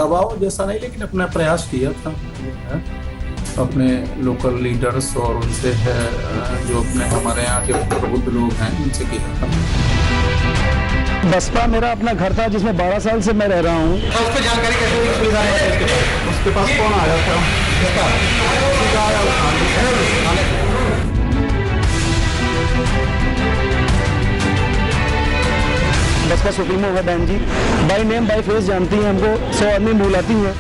दबाव जैसा नहीं, लेकिन अपना प्रयास किया था अपने लोकल लीडर्स और उनसे है जो अपने हमारे यहाँ के प्रबुद्ध लोग हैं उनसे किया था। बसपा मेरा अपना घर था जिसमें 12 साल से मैं रह रहा हूँ। उस पर जानकारी कैसे हुई? पुलिस आया उसके पास कौन आया था? बसपा सुप्रीमो है बहन जी, बाई नेम बाई फेस जानती हैं हमको, 100 आदमी बुलाती हैं।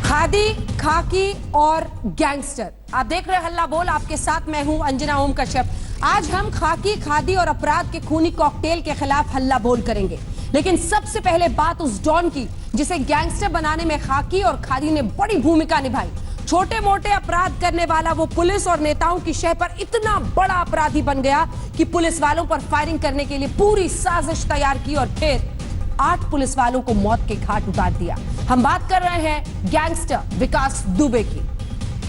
खादी, खाकी और गैंगस्टर। आप देख रहे हैं हल्ला बोल, आपके साथ मैं हूं अंजना ओम कश्यप। आज हम खाकी, खादी और अपराध के खूनी कॉकटेल के खिलाफ हल्ला बोल करेंगे, लेकिन सबसे पहले बात उस डॉन की जिसे गैंगस्टर बनाने में खाकी और खादी ने बड़ी भूमिका निभाई। छोटे मोटे अपराध करने वाला वो पुलिस और नेताओं की शह पर इतना बड़ा अपराधी बन गया कि पुलिस वालों पर फायरिंग करने के लिए पूरी साजिश तैयार की और फिर 8 पुलिस वालों को मौत के घाट उतार दिया। हम बात कर रहे हैं गैंगस्टर विकास दुबे की।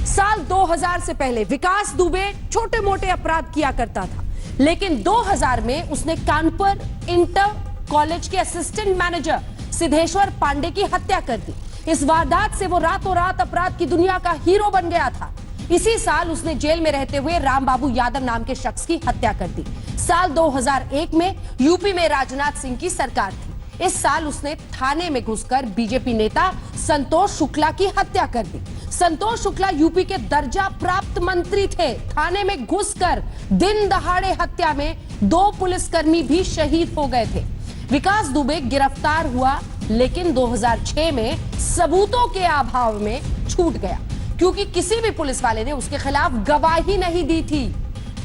साल 2000 से पहले विकास दुबे छोटे मोटे अपराध किया करता था, लेकिन 2000 में उसने कानपुर इंटर कॉलेज के असिस्टेंट मैनेजर सिद्धेश्वर पांडे की हत्या कर दी। इस वारदात से वो रातों रात अपराध की दुनिया का हीरो बन गया था। इसी साल उसने जेल में रहते हुए रामबाबू यादव नाम के शख्स की हत्या कर दी। साल 2001 में यूपी में राजनाथ सिंह की सरकार थी। इस साल उसने थाने में घुसकर बीजेपी नेता संतोष शुक्ला की हत्या कर दी। संतोष शुक्ला यूपी के दर्जा प्राप्त मंत्री थे। थाने में घुसकर दिन दहाड़े हत्या में 2 पुलिसकर्मी भी शहीद हो गए थे। विकास दुबे गिरफ्तार हुआ, लेकिन 2006 में सबूतों के अभाव में छूट गया, क्योंकि किसी भी पुलिस वाले ने उसके खिलाफ गवाही नहीं दी थी।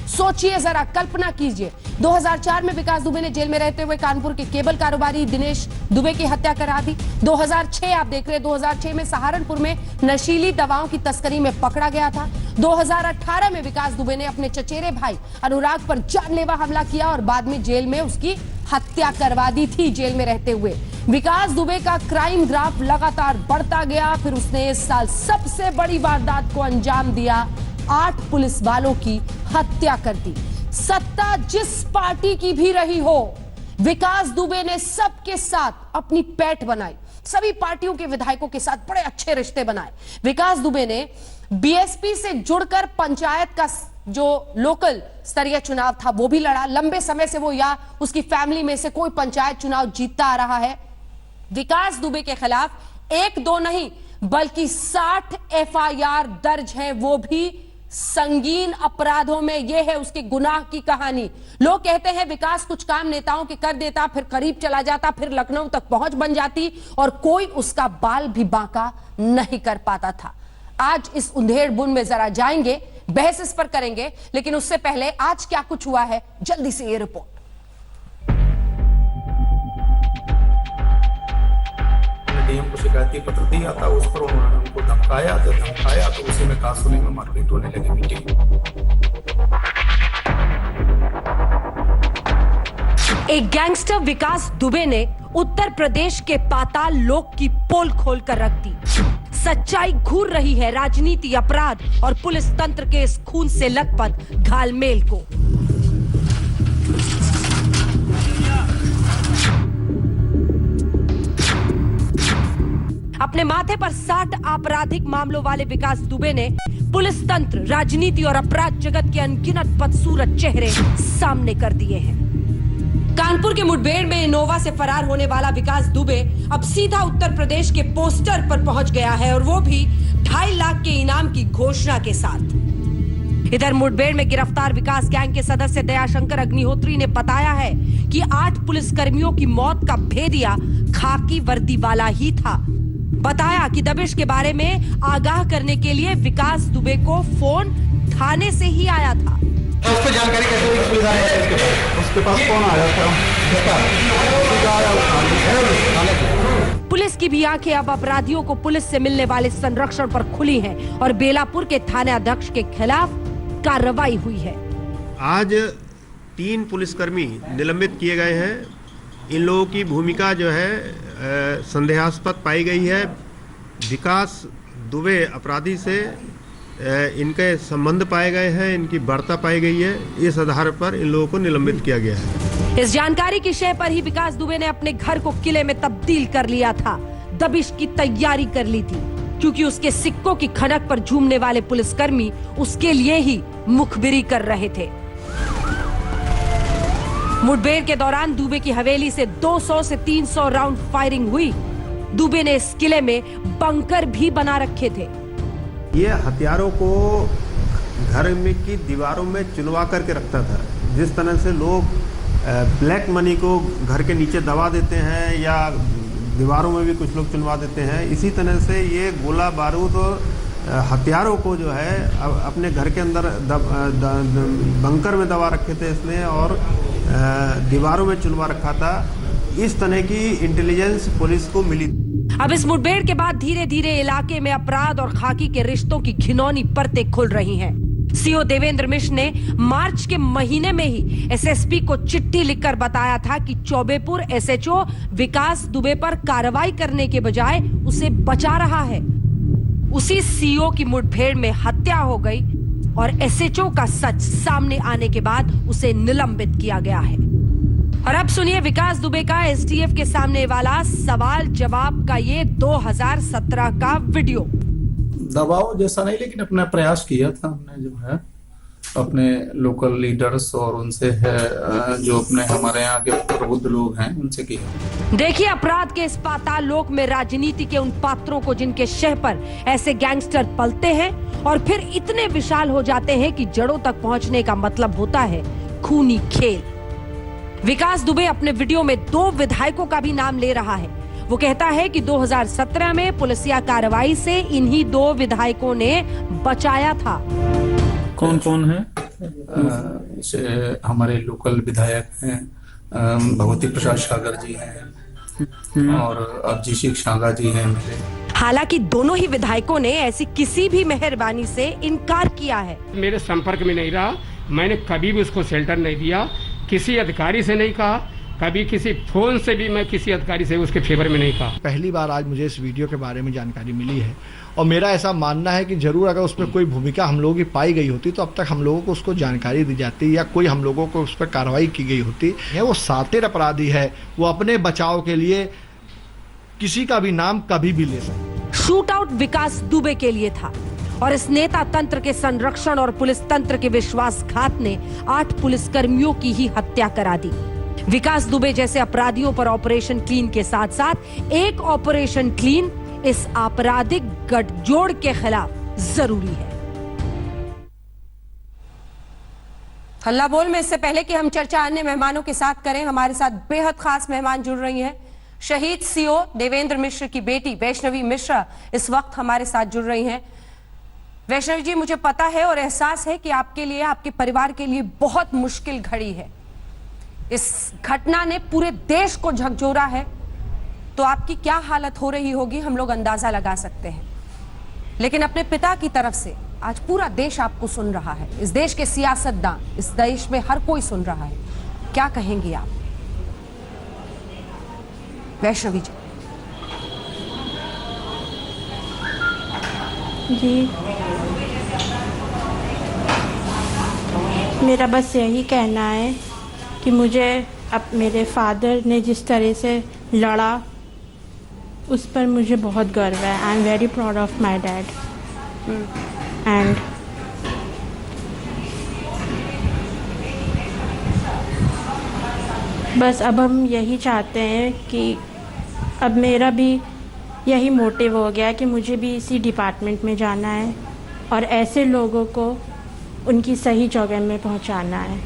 सोचिए जरा, कल्पना कीजिए, 2004 में विकास दुबे ने जेल में रहते हुए कानपुर के केबल कारोबारी दिनेश दुबे की हत्या करा दी। 2006 आप देख रहे हैं, 2006 में सहारनपुर में नशीली दवाओं की तस्करी में पकड़ा गया था। 2018 में विकास दुबे ने अपने चचेरे भाई अनुराग पर जानलेवा हमला किया और बाद में जेल में उसकी हत्या करवा दी थी जेल में रहते हुए। विकास दुबे का क्राइम ग्राफ लगातार बढ़ता गया, फिर उसने इस साल सबसे बड़ी वारदात को अंजाम दिया, 8 पुलिस वालों की हत्या कर दी। सत्ता जिस पार्टी की भी रही हो, विकास दुबे ने सबके साथ अपनी पैठ बनाई। सभी पार्टियों के विधायकों के साथ बड़े अच्छे रिश्ते बनाए। विकास दुबे ने बीएसपी से जुड़कर पंचायत का जो लोकल स्तरीय चुनाव था वो भी लड़ा। लंबे समय से वो या उसकी फैमिली में से कोई पंचायत चुनाव जीतता आ रहा है। विकास दुबे के खिलाफ 1-2 नहीं बल्कि 60 एफआईआर दर्ज है, वो भी संगीन अपराधों में। यह है उसके गुनाह की कहानी। लोग कहते हैं विकास कुछ काम नेताओं के कर देता, फिर करीब चला जाता, फिर लखनऊ तक पहुंच बन जाती और कोई उसका बाल भी बांका नहीं कर पाता था। आज इस अंधेर बुन में जरा जाएंगे, बहस इस पर करेंगे, लेकिन उससे पहले आज क्या कुछ हुआ है जल्दी से ये रिपोर्ट। डीएम को शिकायती पत्र दिया था, उस पर उन्होंने उनको धमकाया तो उसी में कासुनी में मारपीट होने लगी मीटिंग। एक गैंगस्टर विकास दुबे ने उत्तर प्रदेश के पाताल लोक की पोल खोल कर रख दी। सच्चाई घूर रही है राजनीति, अपराध और पुलिस तंत्र के इस खून से लथपथ घालमेल को। अपने माथे पर 60 आपराधिक मामलों वाले विकास दुबे ने पुलिस तंत्र, राजनीति और अपराध जगत के अनगिनत बदसूरत चेहरे सामने कर दिए हैं। कानपुर के मुठभेड़ में इनोवा से फरार होने वाला विकास दुबे अब सीधा उत्तर प्रदेश के पोस्टर पर पहुंच गया है, और वो भी 2.5 लाख के इनाम की घोषणा के साथ। इधर मुठभेड़ में गिरफ्तार विकास गैंग के सदस्य दयाशंकर अग्निहोत्री ने बताया है कि 8 पुलिसकर्मियों की मौत का भेदिया खाकी वर्दी वाला ही था। बताया कि दबिश के बारे में आगाह करने के लिए विकास दुबे को फोन थाने से ही आया था। उस पर जानकारी कैसे हुई? पुलिस आया उसके पास कौन आया था? पुलिस की भी आंखें अब अपराधियों को पुलिस से मिलने वाले संरक्षण पर खुली हैं और बेलापुर के थाना अध्यक्ष के खिलाफ कार्रवाई हुई है। आज 3 पुलिसकर्मी निलंबित किए गए हैं। इन लोगों की भूमिका जो है संदेहास्पद पाई गई है। विकास दुबे अपराधी से इनके संबंध पाए गए हैं, इनकी वार्ता पाई गई है, इस आधार पर इन लोगों को निलंबित किया गया है। इस जानकारी की शय पर ही विकास दुबे ने अपने घर को किले में तब्दील कर लिया था। दबिश की तैयारी कर ली थी, क्योंकि उसके सिक्कों की खनक पर झूमने वाले पुलिसकर्मी उसके लिए ही मुखबिरी कर रहे थे। मुठभेड़ के दौरान दुबे की हवेली से 200 से 300 राउंड फायरिंग हुई। दुबे ने इस किले में बंकर भी बना रखे थे। ये हथियारों को घर में की दीवारों में चुनवा करके रखता था। जिस तरह से लोग ब्लैक मनी को घर के नीचे दबा देते हैं या दीवारों में भी कुछ लोग चुनवा देते हैं, इसी तरह से ये गोला बारूद और हथियारों को जो है अपने घर के अंदर बंकर में दबा रखे थे इसने और दीवारों में चुनवा रखा था। इस तरह की इंटेलिजेंस पुलिस को मिली। अब इस मुठभेड़ के बाद धीरे धीरे इलाके में अपराध और खाकी के रिश्तों की घिनौनी परतें खुल रही हैं। सीओ देवेंद्र मिश्र ने मार्च के महीने में ही एसएसपी को चिट्ठी लिखकर बताया था कि चौबेपुर एसएचओ विकास दुबे पर कार्रवाई करने के बजाय उसे बचा रहा है। उसी सीओ की मुठभेड़ में हत्या हो गई और एसएचओ का सच सामने आने के बाद उसे निलंबित किया गया है। और अब सुनिए विकास दुबे का एसटीएफ के सामने वाला सवाल जवाब का ये 2017 का वीडियो। दबाव जैसा नहीं, लेकिन अपना प्रयास किया था हमने, जो है अपने लोकल लीडर्स और उनसे है जो अपने हमारे यहाँ के प्रबुद्ध लोग हैं उनसे किया। देखिए अपराध के इस पाताल लोक में राजनीति के उन पात्रों को जिनके शह पर ऐसे गैंगस्टर पलते हैं और फिर इतने विशाल हो जाते हैं कि जड़ों तक पहुंचने का मतलब होता है खूनी खेल। विकास दुबे अपने वीडियो में 2 विधायकों का भी नाम ले रहा है। वो कहता है कि 2017 में पुलिसिया कार्रवाई से इन्हीं 2 विधायकों ने बचाया था। कौन कौन है? हमारे लोकल विधायक हैं, भगवती प्रसाद सागर जी हैं और अभिषेक शांगा जी हैं मेरे। हालांकि दोनों ही विधायकों ने ऐसी किसी भी मेहरबानी से इनकार किया है। मेरे संपर्क में नहीं रहा, मैंने कभी भी उसको शेल्टर नहीं दिया, किसी अधिकारी से नहीं कहा, कभी किसी फोन से भी मैं किसी अधिकारी से उसके फेवर में नहीं कहा। पहली बार आज मुझे इस वीडियो के बारे में जानकारी मिली है और मेरा ऐसा मानना है कि जरूर अगर उसमें कोई भूमिका हम लोगों की पाई गई होती तो अब तक हम लोगों को उसको जानकारी दी जाती या कोई हम लोगों को उस पर कार्रवाई की गई होती। वो सातिर अपराधी है, वो अपने बचाव के लिए किसी का भी नाम कभी भी ले सकता। शूट आउट विकास दुबे के लिए था और इस नेता तंत्र के संरक्षण और पुलिस तंत्र के विश्वासघात ने 8 पुलिसकर्मियों की ही हत्या करा दी। विकास दुबे जैसे अपराधियों पर ऑपरेशन क्लीन के साथ साथ एक ऑपरेशन क्लीन इस आपराधिक गठजोड़ के खिलाफ जरूरी है। हल्ला बोल में इससे पहले कि हम चर्चा अन्य मेहमानों के साथ करें, हमारे साथ बेहद खास मेहमान जुड़ रही हैं। शहीद सीओ देवेंद्र मिश्र की बेटी वैष्णवी मिश्रा इस वक्त हमारे साथ जुड़ रही हैं। वैष्णवी जी, मुझे पता है और एहसास है कि आपके लिए, आपके परिवार के लिए बहुत मुश्किल घड़ी है। इस घटना ने पूरे देश को झकझोरा है, तो आपकी क्या हालत हो रही होगी हम लोग अंदाजा लगा सकते हैं। लेकिन अपने पिता की तरफ से आज पूरा देश आपको सुन रहा है, इस देश के सियासतदान, इस देश में हर कोई सुन रहा है, क्या कहेंगी आप वैष्णवी जी? जी, मेरा बस यही कहना है कि मुझे अब मेरे फादर ने जिस तरह से लड़ा उस पर मुझे बहुत गर्व है। I am very proud of my dad and बस अब हम यही चाहते हैं कि अब मेरा भी यही मोटिव हो गया कि मुझे भी इसी डिपार्टमेंट में जाना है और ऐसे लोगों को उनकी सही जगह में पहुंचाना है।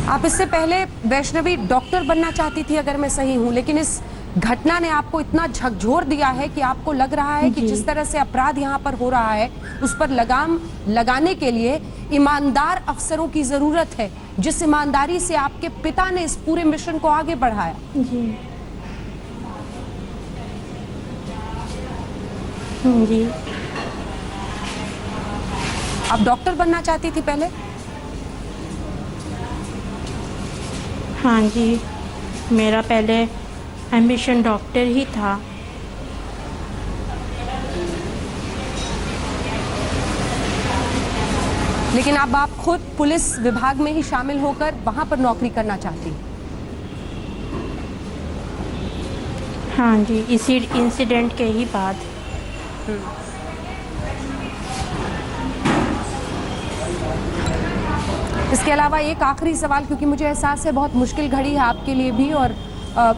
आप इससे पहले वैष्णवी डॉक्टर बनना चाहती थी अगर मैं सही हूं, लेकिन इस घटना ने आपको इतना झकझोर दिया है कि आपको लग रहा है कि जिस तरह से अपराध यहाँ पर हो रहा है उस पर लगाम लगाने के लिए ईमानदार अफसरों की जरूरत है, जिस ईमानदारी से आपके पिता ने इस पूरे मिशन को आगे बढ़ाया। जी जी। आप डॉक्टर बनना चाहती थी पहले? हाँ जी, मेरा पहले एम्बिशन डॉक्टर ही था। लेकिन अब आप खुद पुलिस विभाग में ही शामिल होकर वहां पर नौकरी करना चाहती हैं। हाँ जी, इसी इंसिडेंट के ही बाद। इसके अलावा एक आखिरी सवाल, क्योंकि मुझे एहसास है बहुत मुश्किल घड़ी है आपके लिए भी, और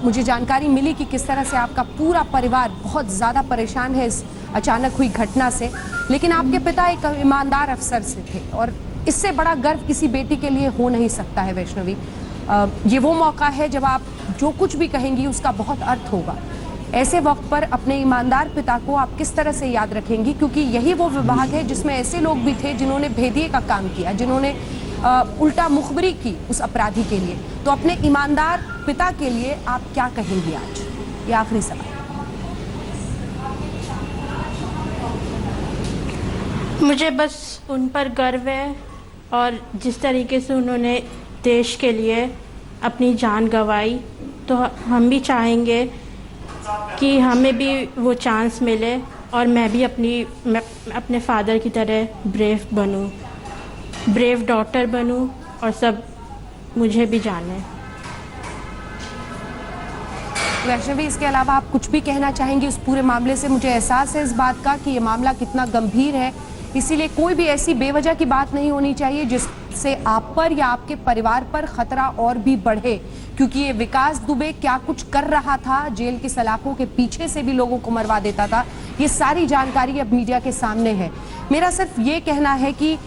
मुझे जानकारी मिली कि किस तरह से आपका पूरा परिवार बहुत ज़्यादा परेशान है इस अचानक हुई घटना से, लेकिन आपके पिता एक ईमानदार अफसर से थे और इससे बड़ा गर्व किसी बेटी के लिए हो नहीं सकता है वैष्णवी। ये वो मौका है जब आप जो कुछ भी कहेंगी उसका बहुत अर्थ होगा। ऐसे वक्त पर अपने ईमानदार पिता को आप किस तरह से याद रखेंगी, क्योंकि यही वो विभाग है जिसमें ऐसे लोग भी थे जिन्होंने भेदिए का काम किया, जिन्होंने उल्टा मुखबरी की उस अपराधी के लिए। तो अपने ईमानदार पिता के लिए आप क्या कहेंगी आज? ये आखिरी सवाल। मुझे बस उन पर गर्व है, और जिस तरीके से उन्होंने देश के लिए अपनी जान गंवाई, तो हम भी चाहेंगे कि हमें भी वो चांस मिले और मैं भी अपने फादर की तरह ब्रेव बनूं, ब्रेव डॉटर बनूं और सब मुझे भी जाने। वैष्णवी, इसके अलावा आप कुछ भी कहना चाहेंगी उस पूरे मामले से? मुझे एहसास है इस बात का कि ये मामला कितना गंभीर है, इसीलिए कोई भी ऐसी बेवजह की बात नहीं होनी चाहिए जिससे आप पर या आपके परिवार पर खतरा और भी बढ़े, क्योंकि ये विकास दुबे क्या कुछ कर रहा था, जेल की सलाखों के पीछे से भी लोगों को मरवा देता था, ये सारी जानकारी अब मीडिया के सामने है। मेरा सिर्फ ये कहना है कि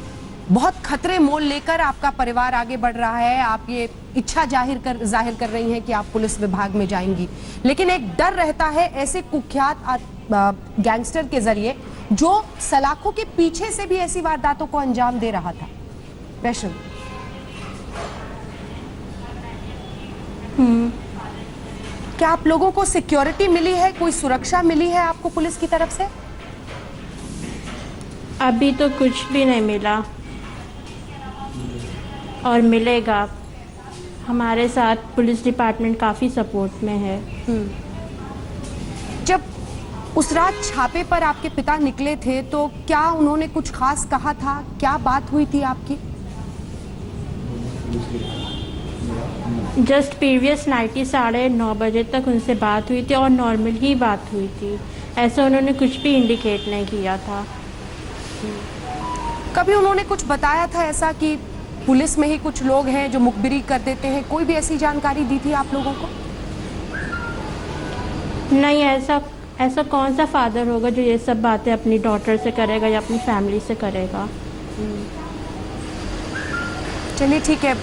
बहुत खतरे मोल लेकर आपका परिवार आगे बढ़ रहा है। आप ये इच्छा जाहिर कर रही हैं कि आप पुलिस विभाग में जाएंगी, लेकिन एक डर रहता है ऐसे कुख्यात गैंगस्टर के जरिए जो सलाखों के पीछे से भी ऐसी वारदातों को अंजाम दे रहा था। वैष्णव, क्या आप लोगों को सिक्योरिटी मिली है, कोई सुरक्षा मिली है आपको पुलिस की तरफ से? अभी तो कुछ भी नहीं मिला और मिलेगा। हमारे साथ पुलिस डिपार्टमेंट काफ़ी सपोर्ट में है। जब उस रात छापे पर आपके पिता निकले थे तो क्या उन्होंने कुछ खास कहा था? क्या बात हुई थी आपकी? जस्ट प्रीवियस नाइट ही 9:30 बजे तक उनसे बात हुई थी और नॉर्मल ही बात हुई थी, ऐसा उन्होंने कुछ भी इंडिकेट नहीं किया था। कभी उन्होंने कुछ बताया था ऐसा कि पुलिस में ही कुछ लोग हैं जो मुखबिरी कर देते हैं? कोई भी ऐसी जानकारी दी थी आप लोगों को? नहीं, ऐसा कौन सा फादर होगा जो ये सब बातें अपनी डॉटर से करेगा या अपनी फैमिली से करेगा। चलिए ठीक है,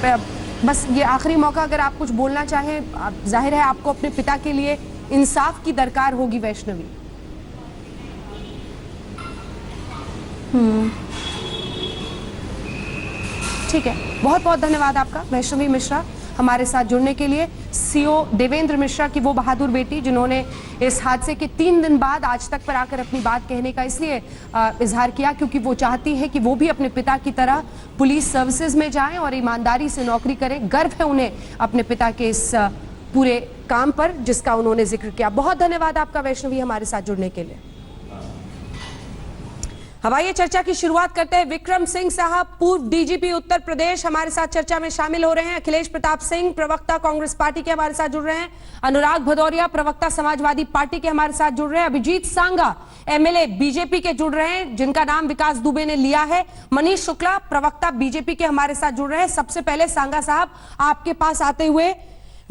बस ये आखिरी मौका, अगर आप कुछ बोलना चाहें। जाहिर है आपको अपने पिता के लिए इंसाफ की दरकार होगी वैष्णवी। ठीक है, बहुत बहुत धन्यवाद आपका वैष्णवी मिश्रा हमारे साथ जुड़ने के लिए। सीओ देवेंद्र मिश्रा की वो बहादुर बेटी जिन्होंने इस हादसे के 3 दिन बाद आज तक पर आकर अपनी बात कहने का इसलिए इजहार किया क्योंकि वो चाहती है कि वो भी अपने पिता की तरह पुलिस सर्विसेज में जाएं और ईमानदारी से नौकरी करें। गर्व है उन्हें अपने पिता के इस पूरे काम पर जिसका उन्होंने जिक्र किया। बहुत धन्यवाद आपका वैष्णवी हमारे साथ जुड़ने के लिए। हवाई चर्चा की शुरुआत करते हैं। विक्रम सिंह साहब, पूर्व डीजीपी उत्तर प्रदेश, हमारे साथ चर्चा में शामिल हो रहे हैं। अखिलेश प्रताप सिंह, प्रवक्ता कांग्रेस पार्टी के, हमारे साथ जुड़ रहे हैं। अनुराग भदौरिया, प्रवक्ता समाजवादी पार्टी के, हमारे साथ जुड़ रहे हैं। अभिजीत सांगा, एमएलए बीजेपी के, जुड़ रहे हैं, जिनका नाम विकास दुबे ने लिया है। मनीष शुक्ला, प्रवक्ता बीजेपी के, हमारे साथ जुड़ रहे हैं। सबसे पहले सांगा साहब, आपके पास आते हुए,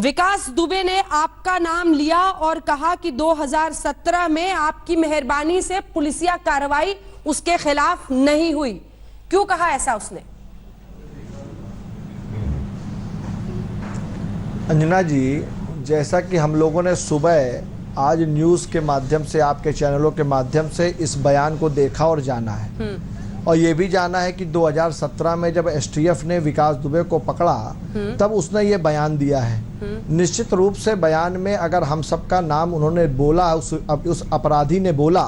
विकास दुबे ने आपका नाम लिया और कहा कि 2017 में आपकी मेहरबानी से पुलिसिया कार्रवाई उसके खिलाफ नहीं हुई। क्यों कहा ऐसा उसने? अंजना जी, जैसा कि हम लोगों ने सुबह आज न्यूज़ के माध्यम से, आपके चैनलों के माध्यम से इस बयान को देखा और जाना है, और ये भी जाना है कि 2017 में जब एसटीएफ ने विकास दुबे को पकड़ा तब उसने ये बयान दिया है। निश्चित रूप से बयान में अगर हम सबका नाम उन्होंने बोला, उस अपराधी ने बोला,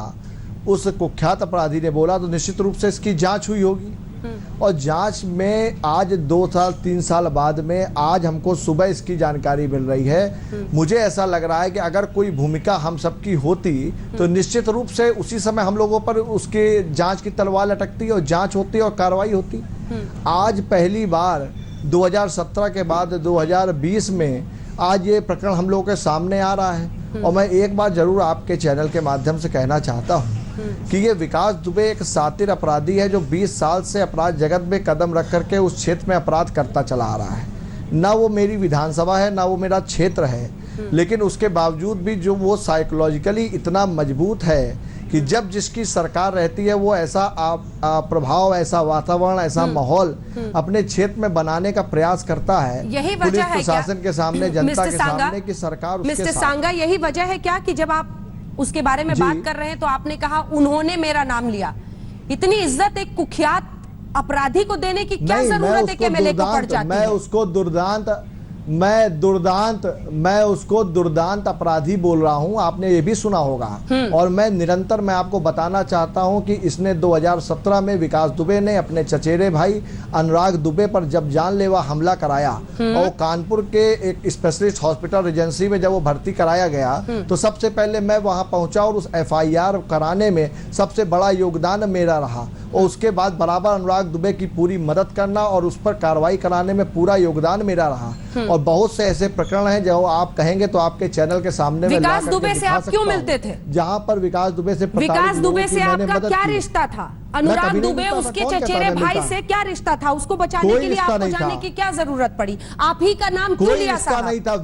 उस कुख्यात अपराधी ने बोला, तो निश्चित रूप से इसकी जांच हुई होगी। और जांच में आज 2 साल 3 साल बाद में आज हमको सुबह इसकी जानकारी मिल रही है। मुझे ऐसा लग रहा है कि अगर कोई भूमिका हम सबकी होती तो निश्चित रूप से उसी समय हम लोगों पर उसके जांच की तलवार लटकती और जांच होती और कार्रवाई होती। आज पहली बार 2017 के बाद 2020 में आज ये प्रकरण हम लोगों के सामने आ रहा है। और मैं एक बार जरूर आपके चैनल के माध्यम से कहना चाहता हूँ कि ये विकास दुबे एक सातिर अपराधी है जो 20 साल से अपराध जगत में कदम रख करके उस क्षेत्र में अपराध करता चला आ रहा है। ना वो मेरी विधानसभा है, ना वो मेरा क्षेत्र है, लेकिन उसके बावजूद भी जो वो साइकोलॉजिकली इतना मजबूत है कि जब जिसकी सरकार रहती है वो ऐसा प्रभाव, ऐसा वातावरण, ऐसा माहौल अपने क्षेत्र में बनाने का प्रयास करता है। यही पुलिस वजह है प्रशासन के सामने, जनता के सांगा, सामने कि सरकार उसके मिस्टर साथ। सांगा, यही वजह है क्या कि जब आप उसके बारे में जी। बात कर रहे हैं तो आपने कहा उन्होंने मेरा नाम लिया। इतनी इज्जत एक कुख्यात अपराधी को देने की क्या नहीं, जरूरत है कि एमएलए को पड़ जाती मैं है? उसको दुर्दांत अपराधी बोल रहा हूं। आपने ये भी सुना होगा। और मैं निरंतर मैं आपको बताना चाहता हूं कि इसने 2017 में विकास दुबे ने अपने चचेरे भाई अनुराग दुबे पर जब जानलेवा हमला कराया और कानपुर के एक स्पेशलिस्ट हॉस्पिटल रेजेंसी में जब वो भर्ती कराया गया तो सबसे पहले मैं वहां पहुंचा और उस FIR कराने में सबसे बड़ा योगदान मेरा रहा। और उसके बाद बराबर अनुराग दुबे की पूरी मदद करना और उस पर कार्रवाई कराने में पूरा योगदान मेरा रहा। और बहुत से ऐसे प्रकरण हैं जो आप कहेंगे तो आपके चैनल के सामने में विकास दुबे से आप क्यों मिलते थे? जहां पर विकास दुबे से आपका क्या रिश्ता था? अनुराग दुबे उसके चचेरे भाई से क्या रिश्ता था? उसको बचाने के लिए आपको जाने की क्या जरूरत पड़ी? आप ही का नाम क्यों लिया? रिश्ता नहीं था।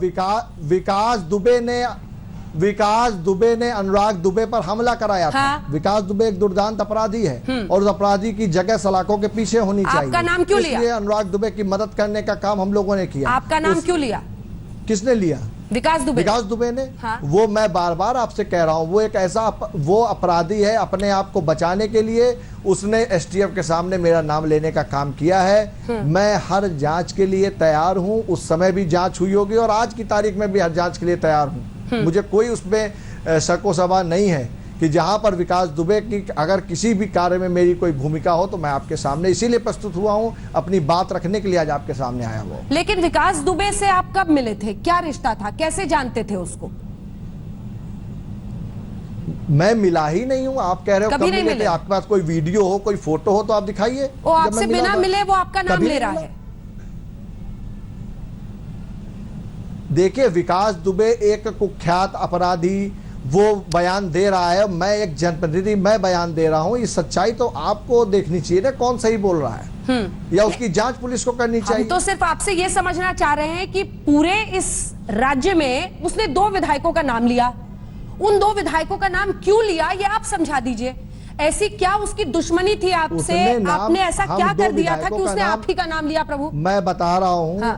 विकास दुबे ने अनुराग दुबे पर हमला कराया था। विकास दुबे एक दुर्दांत अपराधी है और उस अपराधी की जगह सलाखों के पीछे होनी चाहिए। आपका नाम क्यों लिया? इसलिए अनुराग दुबे की मदद करने का काम हम लोगों ने किया। आपका नाम क्यों लिया? किसने लिया? विकास दुबे ने। हाँ। वो मैं बार बार आपसे कह रहा हूं, वो एक ऐसा वो अपराधी है, अपने आप को बचाने के लिए उसने STF के सामने मेरा नाम लेने का काम किया है। मैं हर जांच के लिए तैयार हूं। उस समय भी जांच हुई होगी और आज की तारीख में भी हर जांच के लिए तैयार हूं। मुझे कोई उसमें शक सवाल नहीं है कि जहां पर विकास दुबे की अगर किसी भी कार्य में मेरी कोई भूमिका हो तो मैं आपके सामने इसीलिए प्रस्तुत हुआ हूं, अपनी बात रखने के लिए आज आपके सामने आया हुआ। लेकिन विकास दुबे से आप कब मिले थे? क्या रिश्ता था? कैसे जानते थे उसको? मैं मिला ही नहीं हूं। आप कह रहे हो कभी नहीं मिले? आपके पास कोई वीडियो हो, कोई फोटो हो तो आप दिखाइए। वो आपसे बिना मिले वो आपका नाम ले रहा है। देखिए, विकास दुबे एक कुख्यात अपराधी वो बयान दे रहा है, मैं एक जनप्रतिनिधि मैं बयान दे रहा हूं। ये सच्चाई तो आपको देखनी चाहिए ना, कौन सही बोल रहा है या उसकी जांच पुलिस को करनी चाहिए। हम तो सिर्फ आपसे ये समझना चाह रहे हैं कि पूरे इस राज्य में उसने 2 विधायकों का नाम लिया। उन 2 विधायकों का नाम क्यों लिया ये आप समझा दीजिए। ऐसी क्या उसकी दुश्मनी थी आपसे? आपने ऐसा क्या कर दिया था कि उसने आप ही का नाम लिया? प्रभु, मैं बता रहा हूं।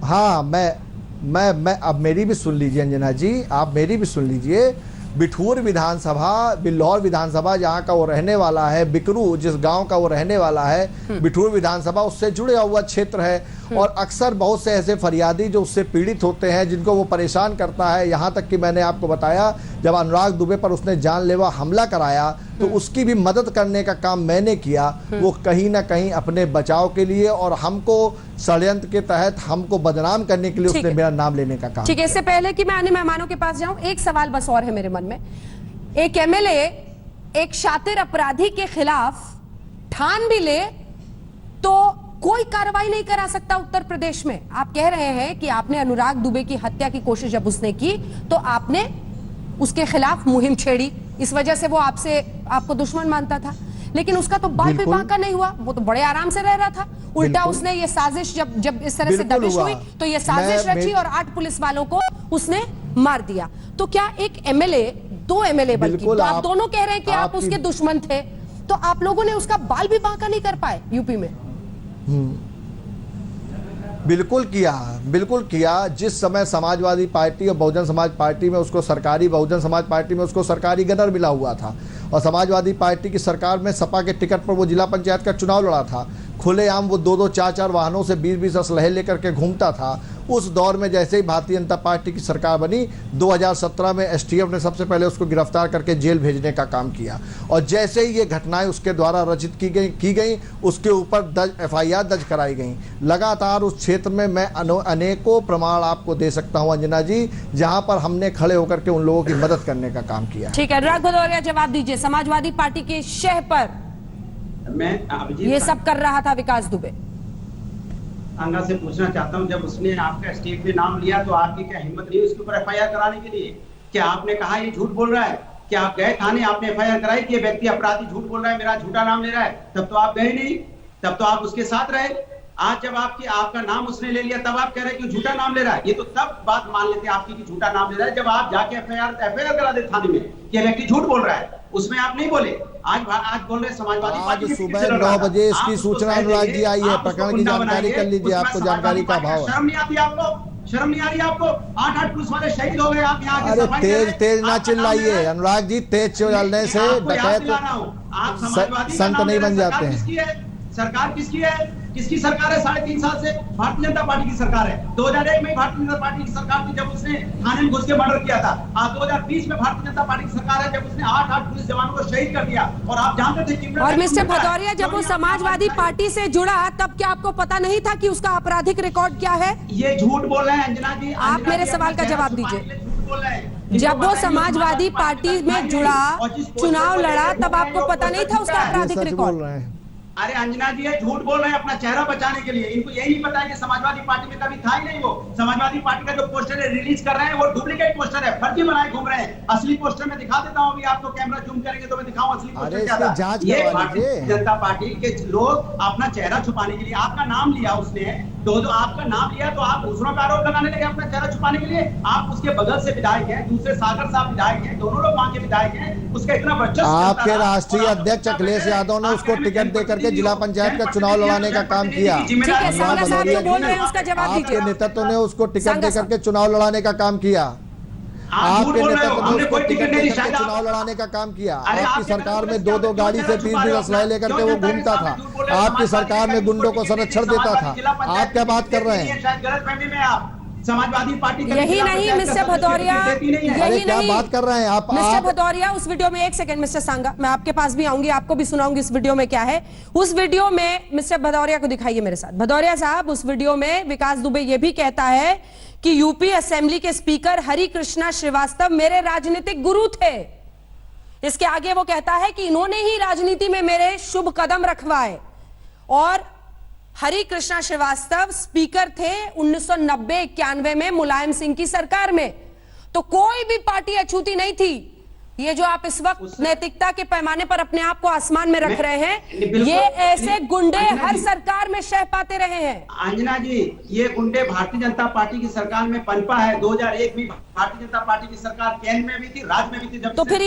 हाँ, मैं अब मेरी भी सुन लीजिए अंजना जी, आप मेरी भी सुन लीजिए। बिठूर विधानसभा, बिल्लौर विधानसभा जहाँ का वो रहने वाला है, बिकरू जिस गांव का वो रहने वाला है, बिठूर विधानसभा उससे जुड़े हुआ क्षेत्र है। और अक्सर बहुत से ऐसे फरियादी जो उससे पीड़ित होते हैं, जिनको वो परेशान करता है। यहाँ तक कि मैंने आपको बताया जब अनुराग दुबे पर उसने जानलेवा हमला कराया तो उसकी भी मदद करने का काम मैंने किया। वो कहीं ना कहीं अपने बचाव के लिए और हमको षड्यंत्र के तहत हमको बदनाम करने के लिए उसने मेरा नाम लेने का काम। ठीक है, इससे पहले कि मैं अन्य मेहमानों के पास जाऊं, एक सवाल बस और है मेरे मन में। एक MLA एक शातिर अपराधी के खिलाफ ठान भी ले तो कोई कार्रवाई नहीं करा सकता उत्तर प्रदेश में। आप कह रहे हैं कि आपने अनुराग दुबे की हत्या की कोशिश जब उसने की तो आपने उसके खिलाफ मुहिम छेड़ी, इस वजह से वो आपको दुश्मन मानता था। लेकिन उसका तो बाल भी बांका नहीं हुआ, वो तो बड़े आराम से रह रहा था। उल्टा उसने ये साजिश जब इस तरह से दबिश हुई तो ये साजिश रची और 8 पुलिस वालों को उसने मार दिया। तो क्या एक MLA, 2 MLA बल्कि, तो आप दोनों कह रहे हैं कि आप उसके दुश्मन थे, तो आप लोगों ने उसका बाल भी बांका नहीं कर पाए यूपी में? बिल्कुल किया। जिस समय समाजवादी पार्टी और बहुजन समाज पार्टी में उसको सरकारी, बहुजन समाज पार्टी में उसको सरकारी गदर मिला हुआ था और समाजवादी पार्टी की सरकार में सपा के टिकट पर वो जिला पंचायत का चुनाव लड़ा था। खुलेआम वो 2-2, 4-4 वाहनों से 20-20 असलहे लेकर के घूमता था। उस दौर में जैसे ही भारतीय जनता पार्टी की सरकार बनी 2017 में एसटीएफ ने सबसे पहले उसको गिरफ्तार करके जेल भेजने का काम किया, और जैसे ही ये घटनाएं उसके द्वारा रचित की गई उसके ऊपर FIR दर्ज कराई गई। लगातार उस क्षेत्र में मैं अनेकों प्रमाण आपको दे सकता हूं अंजना जी, जहां पर हमने खड़े होकर के उन लोगों की मदद करने का काम किया। ठीक है, अनुराग भदौरिया जवाब दीजिए। समाजवादी पार्टी के शह पर ये सब कर रहा था विकास दुबे। अंगा से पूछना चाहता हूं, जब उसने आपका स्टेट में नाम लिया तो आपकी क्या हिम्मत नहीं उसके ऊपर FIR कराने के लिए? क्या आपने कहा ये झूठ बोल रहा है? क्या आप गए थाने, आपने FIR कराई कि ये व्यक्ति अपराधी झूठ बोल रहा है, मेरा झूठा नाम ले रहा है? तब तो आप गए नहीं, तब तो आप उसके साथ रहे। आज जब आपका नाम उसने ले लिया तब आप कह रहे हैं कि झूठा नाम ले रहा है। ये तो तब बात मान लेते हैं आपकी कि झूठा नाम ले रहा है जब आप जाके FIR करा दे थाने में कि व्यक्ति झूठ बोल रहा है, उसमें आप नहीं बोले। आज बोल रहे समाजवादी पार्टी सुबह 9 बजे इसकी सूचना अनुराग जी आई है, प्रकरण की जानकारी कर लीजिए, आपको जानकारी का अभाव है। शर्म नहीं आती आपको? शर्म नहीं आ रही आपको? 8 पुलिस वाले शहीद हो गए, आप यहाँ अरे तेज ना चिल्लाइए अनुराग जी, तेज चिल्लाने से डकैत संत नहीं बन जाते हैं। सरकार किसकी है? किसकी सरकार है? 3.5 साल से भारतीय जनता पार्टी की सरकार है। 2001 में भारतीय जनता पार्टी की सरकार थी जब उसने थाने में घुस के मर्डर किया था। आज 2020 में भारतीय जनता पार्टी की सरकार है जब उसने 8 पुलिस जवानों को शहीद कर दिया। और आप जानते थे कि और मिस्टर भदौरिया जब वो समाजवादी पार्टी से जुड़ा तब क्या आपको पता नहीं था कि उसका आपराधिक रिकॉर्ड क्या है? ये झूठ बोल रहे हैं अंजना जी। आप मेरे सवाल का जवाब दीजिए। जब वो समाजवादी पार्टी में जुड़ा, चुनाव लड़ा, तब आपको पता नहीं था उसका आपराधिक रिकॉर्ड? अरे अंजना जी, ये झूठ बोल रहे हैं अपना चेहरा बचाने के लिए। इनको यही नहीं पता है कि समाजवादी पार्टी में कभी था ही नहीं। वो समाजवादी पार्टी का जो पोस्टर है रिलीज कर रहे हैं वो डुप्लीकेट पोस्टर है, फर्जी बनाए घूम रहे हैं। असली पोस्टर में दिखा देता हूँ, अभी आपको कैमरा जूम करेंगे तो मैं दिखाऊं असली पोस्टर क्या था। ये भारतीय जनता पार्टी के लोग अपना चेहरा छुपाने के लिए आपका नाम लिया उसने, तो आपका नाम लिया तो आप दूसरों का आरोप लगाने लगे अपना चेहरा छुपाने के लिए। आप उसके बगल से विधायक हैं, दूसरे सागर साहब विधायक हैं, दोनों लोग वहां के विधायक हैं। उसका इतना वर्चस्व, आपके राष्ट्रीय अध्यक्ष अखिलेश यादव ने उसको टिकट देकर के जिला पंचायत का चुनाव लड़ाने का काम किया। आपके नेतृत्व ने उसको टिकट देकर के चुनाव लड़ाने का काम किया। आपके नेतृत्व ने उसको टिकट देकर के चुनाव लड़ाने का काम किया। आपकी सरकार में 2 गाड़ी से 20 असलाह लेकर के वो घूमता था। आपकी सरकार में गुंडों को संरक्षण देता था। आप क्या बात कर रहे हैं? समाजवादी पार्टी यही नहीं मिस्टर भदौरिया, यही क्या नहीं बात कर रहे हैं आप? मिस्टर भदौरिया, उस वीडियो में 1 सेकंड मिस्टर सांगा, मैं आपके पास भी आऊंगी, आपको भी सुनाऊंगी इस वीडियो में क्या है। उस वीडियो में मिस्टर भदौरिया को दिखाइए मेरे साथ। भदौरिया साहब, उस वीडियो में विकास दुबे ये भी कहता है कि यूपी असेंबली के स्पीकर हरि कृष्णा श्रीवास्तव मेरे राजनीतिक गुरु थे। इसके आगे वो कहता है कि इन्होंने ही राजनीति में मेरे शुभ कदम रखवाए। और हरि कृष्णा श्रीवास्तव स्पीकर थे 1990-91 में मुलायम सिंह की सरकार में। तो कोई भी पार्टी अछूती नहीं थी। ये जो आप इस वक्त नैतिकता के पैमाने पर अपने आप को आसमान में रख रहे हैं, ये ऐसे गुंडे हर सरकार में शह पाते रहे हैं। अंजना जी, ये गुंडे भारतीय जनता पार्टी की सरकार में पनपा है। 2001 में भारतीय जनता पार्टी की सरकार केंद्र में भी थी, राज्य में भी थी। जब तो फिर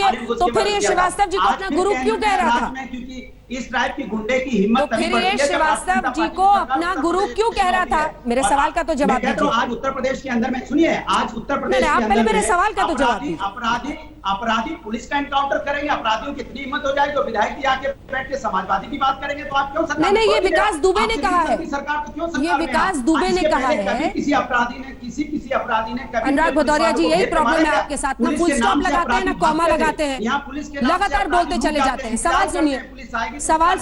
ये श्रीवास्तव जी को अपना गुरु क्यों कह रहा था? क्योंकि इस टाइप की गुंडे की हिम्मत, तो फिर ये श्रीवास्तव जी को अपना गुरु क्यों कह रहा था? मेरे सवाल का तो जवाब दीजिए। आज उत्तर प्रदेश के अंदर में, सुनिए, आज उत्तर प्रदेश आप पहले मेरे सवाल का तो जवाब दीजिए। अपराधी पुलिस का एनकाउंटर करेंगे, अपराधियों की इतनी हिम्मत हो जाए तो विधायक भी आके बैठ के समाजवादी की बात करेंगे, तो आप क्यों सरकार? नहीं, ये विकास दुबे ने कहा है। सरकार तो क्यों? ये विकास दुबे ने कहा है। किसी अपराधी ने अनुराग भदौरिया जी, यही प्रॉब्लम है आपके साथ, ना फुल स्टॉप लगाते हैं ना कॉमा लगाते हैं, लगातार बोलते चले जाते हैं। सवाल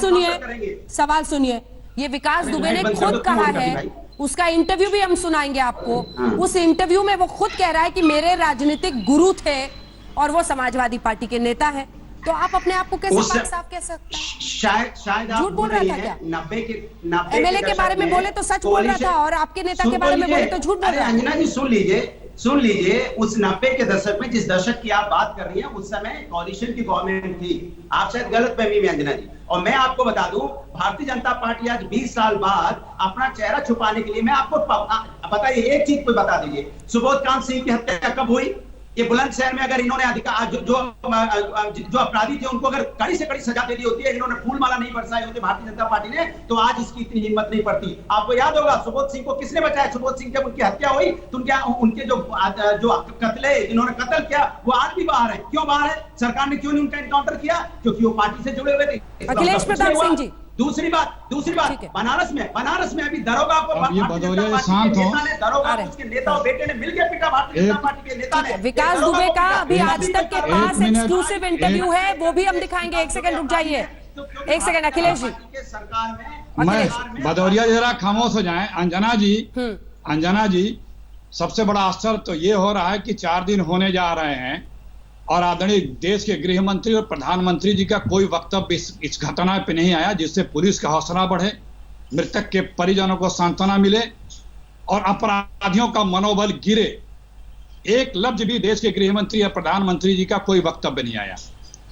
सुनिए। ये विकास दुबे ने खुद कहा है, उसका इंटरव्यू भी हम सुनाएंगे आपको। उस इंटरव्यू में वो खुद कह रहा है कि मेरे राजनीतिक गुरु थे और वो समाजवादी पार्टी के नेता हैं। तो आप अपने आप को कैसे साफ कह सकते हैं? शायद झूठ बोल रहा था क्या? 90 एमएलए के बारे में बोले तो सच बोल रहा था और आपके नेता के बारे में बोले तो झूठ बोल रहा था। अंजना जी सुन लीजिए, उस 90 के दशक में, जिस दशक की आप बात कर रही हैं, उस समय कॉलिशन की गवर्नमेंट थी। आप शायद गलतफहमी में अंजना जी। और मैं आपको बता दूं, भारतीय जनता पार्टी आज 20 साल बाद अपना चेहरा छुपाने के लिए, मैं आपको बताइए, एक चीज को बता दीजिए, सुबोध कांत सिंह की हत्या कब हुई? ये बुलंदशहर में अगर इन्होंने अधिकार जो अपराधी थे उनको अगर कड़ी से कड़ी सजा दे दी होती है, इन्होंने फूल माला नहीं बरसाई होती भारतीय जनता पार्टी ने, तो आज इसकी इतनी हिम्मत नहीं पड़ती। आपको याद होगा सुबोध सिंह को किसने बचाया? सुबोध सिंह जब उनकी हत्या हुई तो उनके जो कत्ले जिन्होंने कत्ल किया वो आज भी बाहर है। क्यों बाहर है? सरकार ने क्यों नहीं उनका एनकाउंटर किया? क्योंकि वो पार्टी से जुड़े हुए थे। अखिलेश प्रताप सिंह जी, दूसरी बात बनारस में अभी दरोगा को अब ये भदौरिया शांत हो, दरोगा को उसके नेता और बेटे ने मिलकर पीटा, भारतीय जनता पार्टी के नेता ने। विकास दुबे का अभी आज तक के पास एक्सक्लूसिव इंटरव्यू है, वो भी हम दिखाएंगे। एक सेकंड रुक जाइए, एक सेकंड अखिलेश जी। सरकार में मैं भदौरिया जरा खामोश हो जाए। अंजना जी, सबसे बड़ा आश्चर्य तो ये हो रहा है कि 4 दिन होने जा रहे हैं और आदरणीय देश के गृह मंत्री और प्रधानमंत्री जी का कोई वक्तव्य इस घटना पे नहीं आया, जिससे पुलिस का हौसला बढ़े, मृतक के परिजनों को सांत्वना मिले और अपराधियों का मनोबल गिरे। एक लफ्ज भी देश के गृह मंत्री या प्रधानमंत्री जी का कोई वक्तव्य नहीं आया।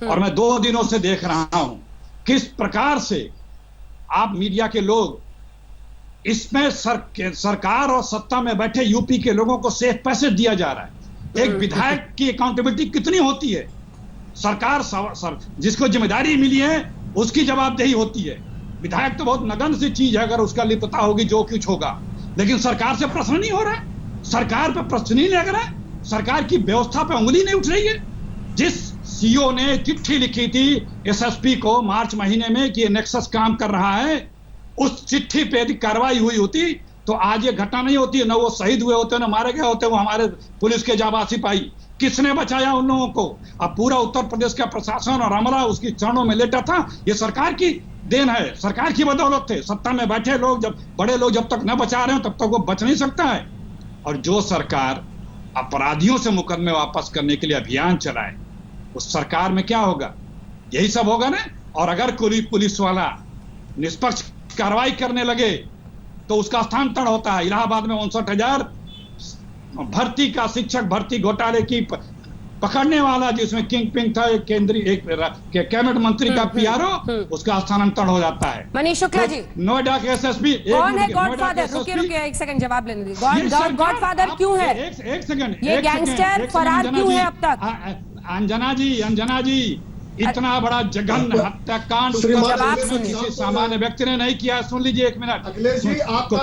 और मैं 2 दिनों से देख रहा हूं किस प्रकार से आप मीडिया के लोग इसमें सरकार और सत्ता में बैठे यूपी के लोगों को सेफ पैसे दिया जा रहा है। एक विधायक की अकाउंटेबिलिटी कितनी होती है? सरकार जिसको जिम्मेदारी मिली है उसकी जवाबदेही होती है। विधायक तो बहुत नगण्य सी चीज है, अगर उसका लिए पता होगी जो कुछ होगा, लेकिन सरकार से प्रश्न नहीं हो रहा है, सरकार पे प्रश्न नहीं लग रहा है, सरकार की व्यवस्था पे उंगली नहीं उठ रही है। जिस सीओ ने चिट्ठी लिखी थी एसएसपी को मार्च महीने में कि ये नेक्सस काम कर रहा है, उस चिट्ठी पे यदि कार्रवाई हुई होती तो आज ये घटना नहीं होती, न वो शहीद हुए होते, न मारे गए होते वो हमारे पुलिस के जाबाज सिपाही। किसने बचाया उन लोगों को? अब पूरा उत्तर प्रदेश का प्रशासन और अमला उसकी चरणों में लेटा था। ये सरकार की देन है, सरकार की बदौलत थे। सत्ता में बैठे लोग, जब बड़े लोग जब तक न बचा रहे हो तब तक वो बच नहीं सकता है। और जो सरकार अपराधियों से मुकदमे वापस करने के लिए अभियान चलाए, उस सरकार में क्या होगा? यही सब होगा ना। और अगर कोई पुलिस वाला निष्पक्ष कार्रवाई करने लगे तो उसका स्थानांतरण होता है। इलाहाबाद में 59,000 भर्ती का शिक्षक भर्ती घोटाले की पकड़ने वाला जिसमें किंग पिंग था केंद्रीय कैबिनेट मंत्री का पीआरओ, उसका स्थानांतरण हो जाता है। मनीष शुक्ला जी, नोएडा के एसएसपी कौन है गॉडफादर? रुकिए एक सेकंड जवाब लेने दीजिए। गॉडफादर क्यों है? एक सेकंड, ये गैंगस्टर फरार क्यों है अब तक? अंजना जी, इतना बड़ा जघन्य हत्याकांड किसी सामान्य व्यक्ति ने नहीं किया। सुन लीजिए एक मिनट,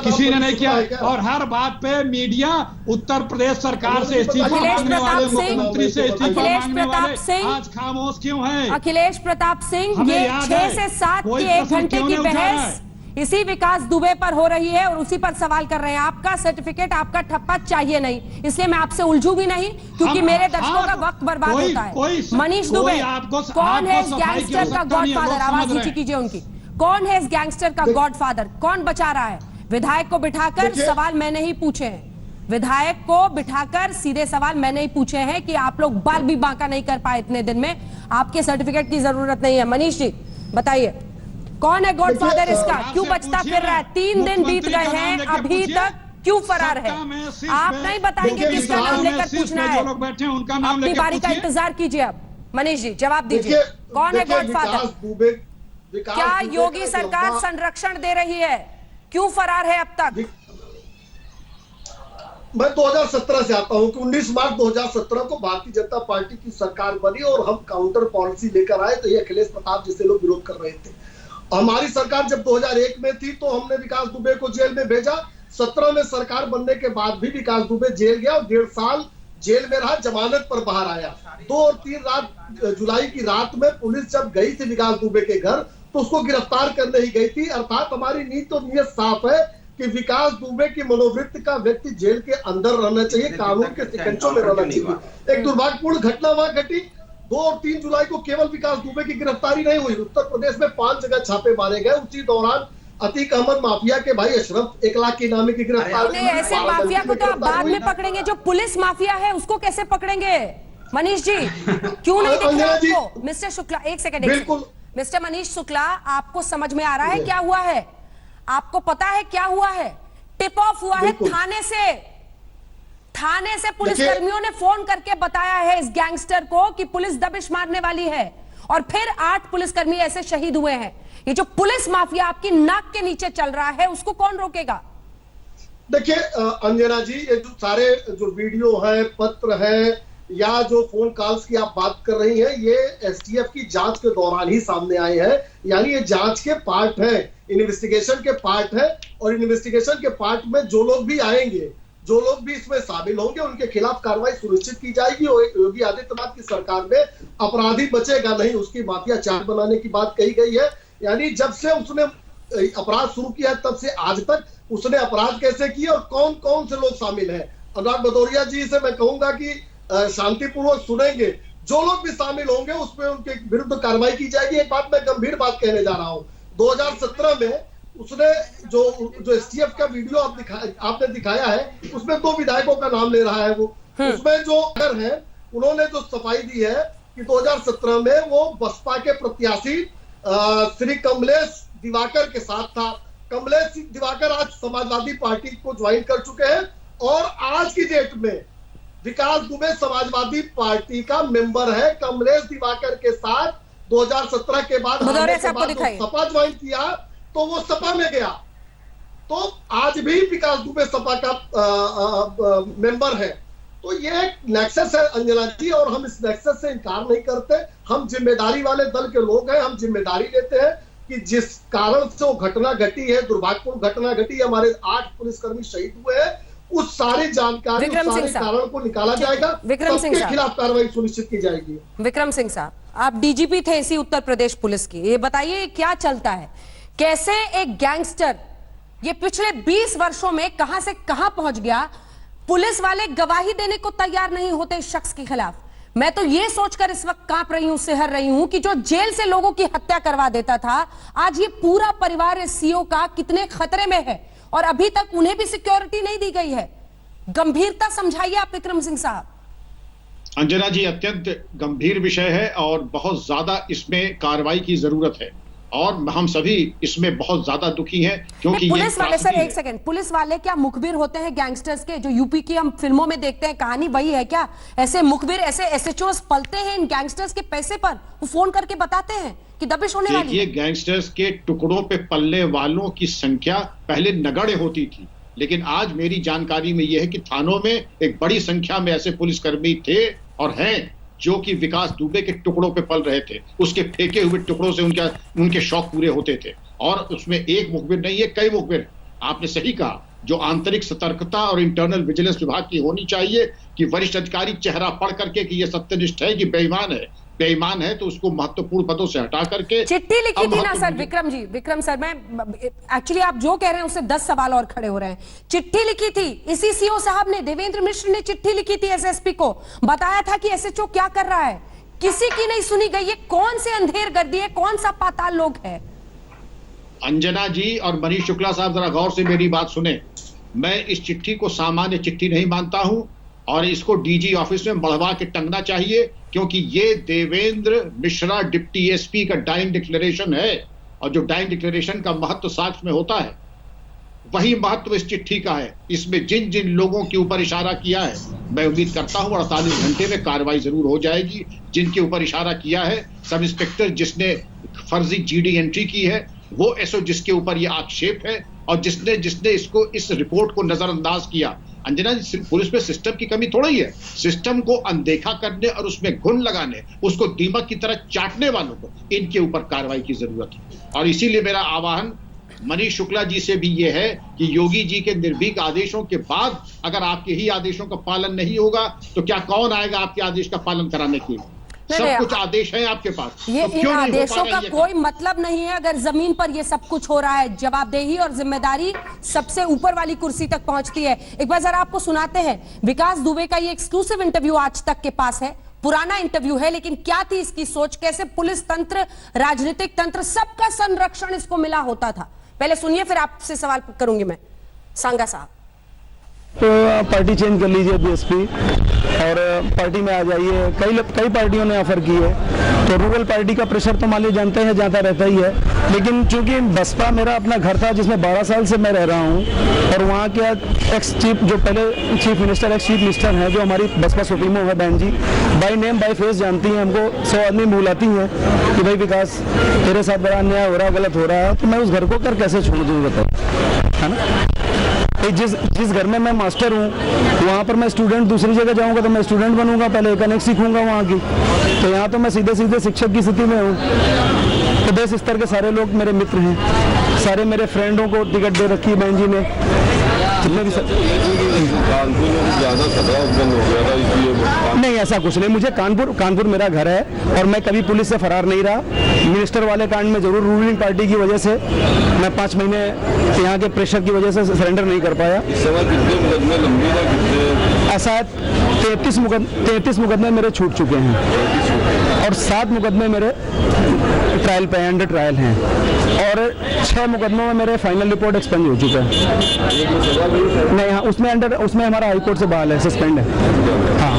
किसी ने नहीं किया। और हर बात पे मीडिया उत्तर प्रदेश सरकार से इस्तीफा मांगने वाले, मुख्यमंत्री से इस्तीफा मांगने वाले आज खामोश क्यों है? अखिलेश प्रताप सिंह, ये 6 से 7 के 1 घंटे की बहस इसी विकास दुबे पर हो रही है और उसी पर सवाल कर रहे हैं। आपका सर्टिफिकेट, आपका ठप्पा चाहिए नहीं, इसलिए मैं आपसे उलझू भी नहीं, क्योंकि मेरे दर्शकों का वक्त बर्बाद होता है। मनीष दुबे, कौन है इस गैंगस्टर का गॉडफादर? आवाज नीचे कीजिए उनकी। कौन है इस गैंगस्टर का गॉडफादर? कौन बचा रहा है? विधायक को बिठाकर सवाल मैंने ही पूछे हैं। विधायक को बिठाकर सीधे सवाल मैंने ही पूछे हैं कि आप लोग बाल भी बांका नहीं कर पाए इतने दिन में, आपके सर्टिफिकेट की जरूरत नहीं है। मनीष जी बताइए, कौन है गॉडफादर इसका? क्यों बचता फिर रहा है? 3 दिन बीत गए हैं, अभी तक क्यों फरार है? आप नहीं बताएंगे किसका नाम लेकर पूछना है? अपनी बारी का इंतजार कीजिए। अब मनीष जी जवाब दीजिए, कौन है गॉडफादर? क्या योगी सरकार संरक्षण दे रही है? क्यों फरार है अब तक? मैं 2017 से आता हूं कि 19 मार्च 2017 को भारतीय जनता पार्टी की सरकार बनी और हम काउंटर पॉलिसी लेकर आए, तो ये अखिलेश प्रताप जैसे लोग विरोध कर रहे थे। हमारी सरकार जब 2001 में थी तो हमने विकास दुबे को जेल में भेजा। 17 में सरकार बनने के बाद भी विकास दुबे जेल गया और 1.5 साल जेल में रहा, जमानत पर बाहर आया। 2 और 3 जुलाई की रात में पुलिस जब गई थी विकास दुबे के घर तो उसको गिरफ्तार करने ही गई थी। अर्थात हमारी नीति और नीयत साफ है कि विकास दुबे की मनोवृत्ति का व्यक्ति जेल के अंदर रहना चाहिए, कानून के शिकंजों में रहना चाहिए। एक दुर्भाग्यपूर्ण घटना वहां घटी। 2 और 3 जुलाई को केवल विकास दुबे की गिरफ्तारी नहीं हुई, उत्तर प्रदेश में 5 जगह छापे मारे गए। उसी दौरान अतीक अहमद माफिया के भाई अशरफ एक लाख के नामे की गिरफ्तारी। ऐसे माफिया को तो आप बाद में पकड़ेंगे, जो पुलिस माफिया है उसको कैसे पकड़ेंगे? मनीष जी क्यों नहीं दिख रहा आपको? मिस्टर शुक्ला एक सेकंड, मिस्टर मनीष शुक्ला, आपको समझ में आ रहा है क्या हुआ है? आपको पता है क्या हुआ है? टिप ऑफ हुआ है थाने से पुलिस कर्मियों ने फोन करके बताया है इस गैंगस्टर को कि पुलिस दबिश मारने वाली है, और फिर 8 पुलिसकर्मी ऐसे शहीद हुए हैं। ये जो पुलिस माफिया आपकी नाक के नीचे चल रहा है उसको कौन रोकेगा? देखिए अंजना जी, ये जो सारे जो वीडियो है, पत्र है या जो फोन कॉल्स की आप बात कर रही हैं, ये एसटीएफ की जांच के दौरान ही सामने आए हैं। यानी ये जांच के पार्ट है, इन्वेस्टिगेशन के पार्ट है, और इन्वेस्टिगेशन के पार्ट में जो लोग भी आएंगे, जो लोग भी इसमें शामिल होंगे, उनके खिलाफ कार्रवाई सुनिश्चित की जाएगी। योगी आदित्यनाथ की सरकार में अपराधी बचेगा नहीं, उसकी माफिया चाट बनाने की बात कही गई है। यानी जब से उसने अपराध शुरू किया तब से आज तक उसने अपराध कैसे किए और कौन कौन से लोग शामिल हैं। अनुराग भदौरिया जी से मैं कहूंगा कि शांतिपूर्वक सुनेंगे, जो लोग भी शामिल होंगे उसमें उनके विरुद्ध कार्रवाई की जाएगी। एक बात, मैं गंभीर बात कहने जा रहा हूं, 2017 में उसने जो एसटीएफ का वीडियो आपने दिखाया है उसमें 2 विधायकों का नाम ले रहा है। वो उसमें जो अगर है उन्होंने जो सफाई दी है कि 2017 में वो बसपा के प्रत्याशी श्री कमलेश दिवाकर के साथ था। कमलेश दिवाकर आज समाजवादी पार्टी को ज्वाइन कर चुके हैं और आज की डेट में विकास दुबे समाजवादी पार्टी का मेंबर है। कमलेश दिवाकर के साथ 2017 के बाद सपा ज्वाइन किया तो वो सपा में गया, तो आज भी विकास दुबे सपा का मेंबर है। तो ये एक नेक्सस है अंजना जी, और हम इस नेक्सस से इनकार नहीं करते। हम जिम्मेदारी वाले दल के लोग हैं, हम जिम्मेदारी लेते हैं कि जिस कारण से वो घटना घटी है, दुर्भाग्यपूर्ण घटना घटी है, हमारे 8 पुलिसकर्मी शहीद हुए हैं, उस सारी जानकारी, उस सारे कारण को निकाला जाएगा, सबके खिलाफ कार्रवाई सुनिश्चित की जाएगी। विक्रम सिंह साहब, आप डीजीपी थे इसी उत्तर प्रदेश पुलिस की, ये बताइए क्या चलता है, कैसे एक गैंगस्टर ये पिछले 20 वर्षों में कहां से कहां पहुंच गया? पुलिस वाले गवाही देने को तैयार नहीं होते इस शख्स के खिलाफ। मैं तो ये सोचकर इस वक्त कांप रही हूं, सिहर रही हूं कि जो जेल से लोगों की हत्या करवा देता था, आज ये पूरा परिवार इस सीओ का कितने खतरे में है और अभी तक उन्हें भी सिक्योरिटी नहीं दी गई है। गंभीरता समझाइए आप विक्रम सिंह साहब। अंजना जी, अत्यंत गंभीर विषय है और बहुत ज्यादा इसमें कार्रवाई की जरूरत है और हम सभी इसमें बहुत ज्यादा दुखी हैं क्योंकि पुलिस वाले, सर एक सेकंड, पुलिस वाले क्या मुखबिर होते हैं गैंगस्टर्स के? जो यूपी की हम फिल्मों में देखते हैं कहानी वही है क्या? ऐसे मुखबिर, ऐसे एसएचओस पलते हैं इन गैंगस्टर्स के पैसे पर, वो फोन करके बताते हैं कि दबिश होने वाली है। ये गैंगस्टर्स के टुकड़ों पे पलने वालों की संख्या पहले नगण्य होती थी, लेकिन आज मेरी जानकारी में यह है कि थानों में एक बड़ी संख्या में ऐसे पुलिसकर्मी थे और हैं जो कि विकास दुबे के टुकड़ों पे पल रहे थे, उसके फेंके हुए टुकड़ों से उनके शौक पूरे होते थे। और उसमें एक मुखबिर नहीं है, कई मुखबिर। आपने सही कहा, जो आंतरिक सतर्कता और इंटरनल विजिलेंस विभाग की होनी चाहिए कि वरिष्ठ अधिकारी चेहरा पढ़ करके कि यह सत्यनिष्ठ है कि बेईमान है तो उसको महत्वपूर्ण पदों से हटा करके चिट्ठी लिखी थी ना सर। विक्रम जी, विक्रम सर, मैं एक्चुअली आप जो कह रहे हैं उससे 10 सवाल और खड़े हो रहे हैं। चिट्ठी लिखी थी इसी सीओ साहब ने, देवेंद्र मिश्र ने चिट्ठी लिखी थी एसएसपी को, बताया था कि एसएचओ क्या कर रहा है, किसी की नहीं सुनी गई। ये कौन से अंधेर गर्दी है, कौन सा पाताल लोक है? अंजना जी और मनीष शुक्ला साहब जरा गौर से मेरी बात सुने। मैं इस चिट्ठी को सामान्य चिट्ठी नहीं मानता हूं और इसको डीजी ऑफिस में बढ़वा के टंगना चाहिए, क्योंकि ये देवेंद्र मिश्रा डिप्टी एसपी का डाइंग डिक्लेरेशन है और जो डाइंग डिक्लेरेशन का महत्व साक्ष्य में होता है वही महत्व इस चिट्ठी का है। इसमें जिन जिन लोगों के ऊपर इशारा किया है, मैं उम्मीद करता हूं 48 घंटे में कार्रवाई जरूर हो जाएगी। जिनके ऊपर इशारा किया है, सब इंस्पेक्टर जिसने फर्जी जीडी एंट्री की है, वो एसओ जिसके ऊपर ये आक्षेप है और जिसने इसको इस रिपोर्ट को नजरअंदाज किया। अंजना जी, पुलिस में सिस्टम की कमी थोड़ा ही है। सिस्टम को अनदेखा करने और उसमें घुन लगाने, उसको दीमक की तरह चाटने वालों को, इनके ऊपर कार्रवाई की जरूरत है। और इसीलिए मेरा आह्वान मनीष शुक्ला जी से भी यह है कि योगी जी के निर्भीक आदेशों के बाद अगर आपके ही आदेशों का पालन नहीं होगा तो क्या कौन आएगा आपके आदेश का पालन कराने के लिए? सब कुछ आदेश है आपके पास, ये तो इन आदेशों का कोई मतलब नहीं है अगर जमीन पर ये सब कुछ हो रहा है। जवाबदेही और जिम्मेदारी सबसे ऊपर वाली कुर्सी तक पहुंचती है। एक बार जरा आपको सुनाते हैं विकास दुबे का ये एक्सक्लूसिव इंटरव्यू आज तक के पास है, पुराना इंटरव्यू है, लेकिन क्या थी इसकी सोच, कैसे पुलिस तंत्र, राजनीतिक तंत्र, सबका संरक्षण इसको मिला होता था। पहले सुनिए फिर आपसे सवाल करूंगी मैं। सांगा साहब, तो पार्टी चेंज कर लीजिए बीएसपी और पार्टी में आ जाइए। कई पार्टियों ने ऑफर की है, तो रूरल पार्टी का प्रेशर तो मान लीजिए जानते हैं जाता रहता ही है, लेकिन चूंकि बसपा मेरा अपना घर था जिसमें 12 साल से मैं रह रहा हूं और वहां के एक्स चीफ, जो पहले chief minister, ex chief minister हैं, जो हमारी बसपा सुप्रीमो है बहन जी, बाई नेम बाई फेस जानती हैं हमको। 100 आदमी बुलाती हैं कि भाई विकास तेरे साथ बड़ा अन्याय हो रहा है, गलत हो रहा है, तो मैं उस घर को कर कैसे छोड़ दूँ बताओ, है ना? जिस घर में मैं मास्टर हूँ वहाँ पर मैं स्टूडेंट, दूसरी जगह जाऊँगा तो मैं स्टूडेंट बनूंगा, पहले कनेक्ट सीखूंगा वहाँ की, तो यहाँ तो मैं सीधे शिक्षक की स्थिति में हूँ। तो देश स्तर के सारे लोग मेरे मित्र हैं, सारे मेरे फ्रेंडों को टिकट दे रखी बहन जी ने, जितने भी ज्यादा खतरा उत्पन्न हो गया था इसलिए। नहीं, ऐसा कुछ नहीं। मुझे कानपुर मेरा घर है और मैं कभी पुलिस से फरार नहीं रहा। मिनिस्टर वाले कांड में जरूर रूलिंग पार्टी की वजह से मैं 5 महीने यहाँ के प्रेशर की वजह से सरेंडर नहीं कर पाया। इस समय कितने मुकदमे लंबी है, कितने? ऐसा है 33 मुकदमे मेरे छूट चुके हैं और 7 मुकदमे मेरे ट्रायल पे अंडर ट्रायल हैं और 6 मुकदमों में मेरे फाइनल रिपोर्ट एक्सपेंड हो चुका है। नहीं, हाँ, उसमें हमारा हाई कोर्ट से बहाल है, सस्पेंड है। हाँ,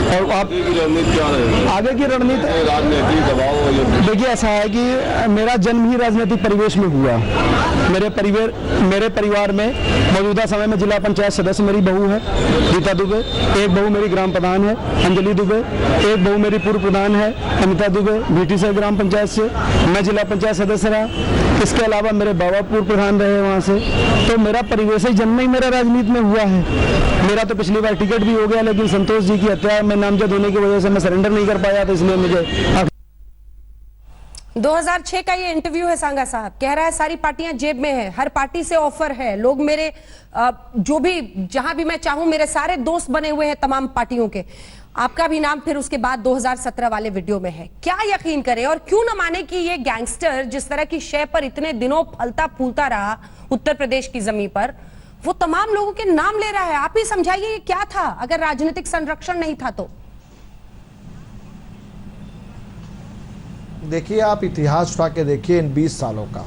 और आप आगे की रणनीति राजनीतिक दबाव? देखिए, ऐसा है कि मेरा जन्म ही राजनीतिक परिवेश में हुआ। मेरे परिवार में मौजूदा समय में जिला पंचायत सदस्य मेरी बहू है गीता दुबे, एक बहू मेरी ग्राम प्रधान है अंजलि दुबे, एक बहू मेरी पूर्व प्रधान है अमिता दुबे भीटी से ग्राम पंचायत से। मैं जिला पंचायत सदस्य रहा। इसके अलावा मेरे बाबा पूर्व प्रधान रहे वहाँ से। तो मेरा परिवेश ही जन्म ही मेरा राजनीति में हुआ है। मेरा तो पिछली बार टिकट भी हो गया, लेकिन संतोष जी की हत्या में नामजद होने की वजह से मैं सरेंडर नहीं कर पाया, तो इसलिए मुझे 2006 का ये इंटरव्यू है सांगा साहब। कह रहा है सारी पार्टियां जेब में है, हर पार्टी से ऑफर है, लोग मेरे जो भी जहां भी मैं चाहूं मेरे सारे दोस्त बने हुए हैं तमाम पार्टियों के। आपका भी नाम फिर उसके बाद 2017 वाले वीडियो में है। क्या यकीन करें और क्यों न माने कि ये गैंगस्टर जिस तरह की शय पर इतने दिनों फलता फूलता रहा उत्तर प्रदेश की जमीन पर, वो तमाम लोगों के नाम ले रहा है। आप ही समझाइए ये क्या था अगर राजनीतिक संरक्षण नहीं था तो? देखिए, आप इतिहास उठा के देखिए इन 20 सालों का।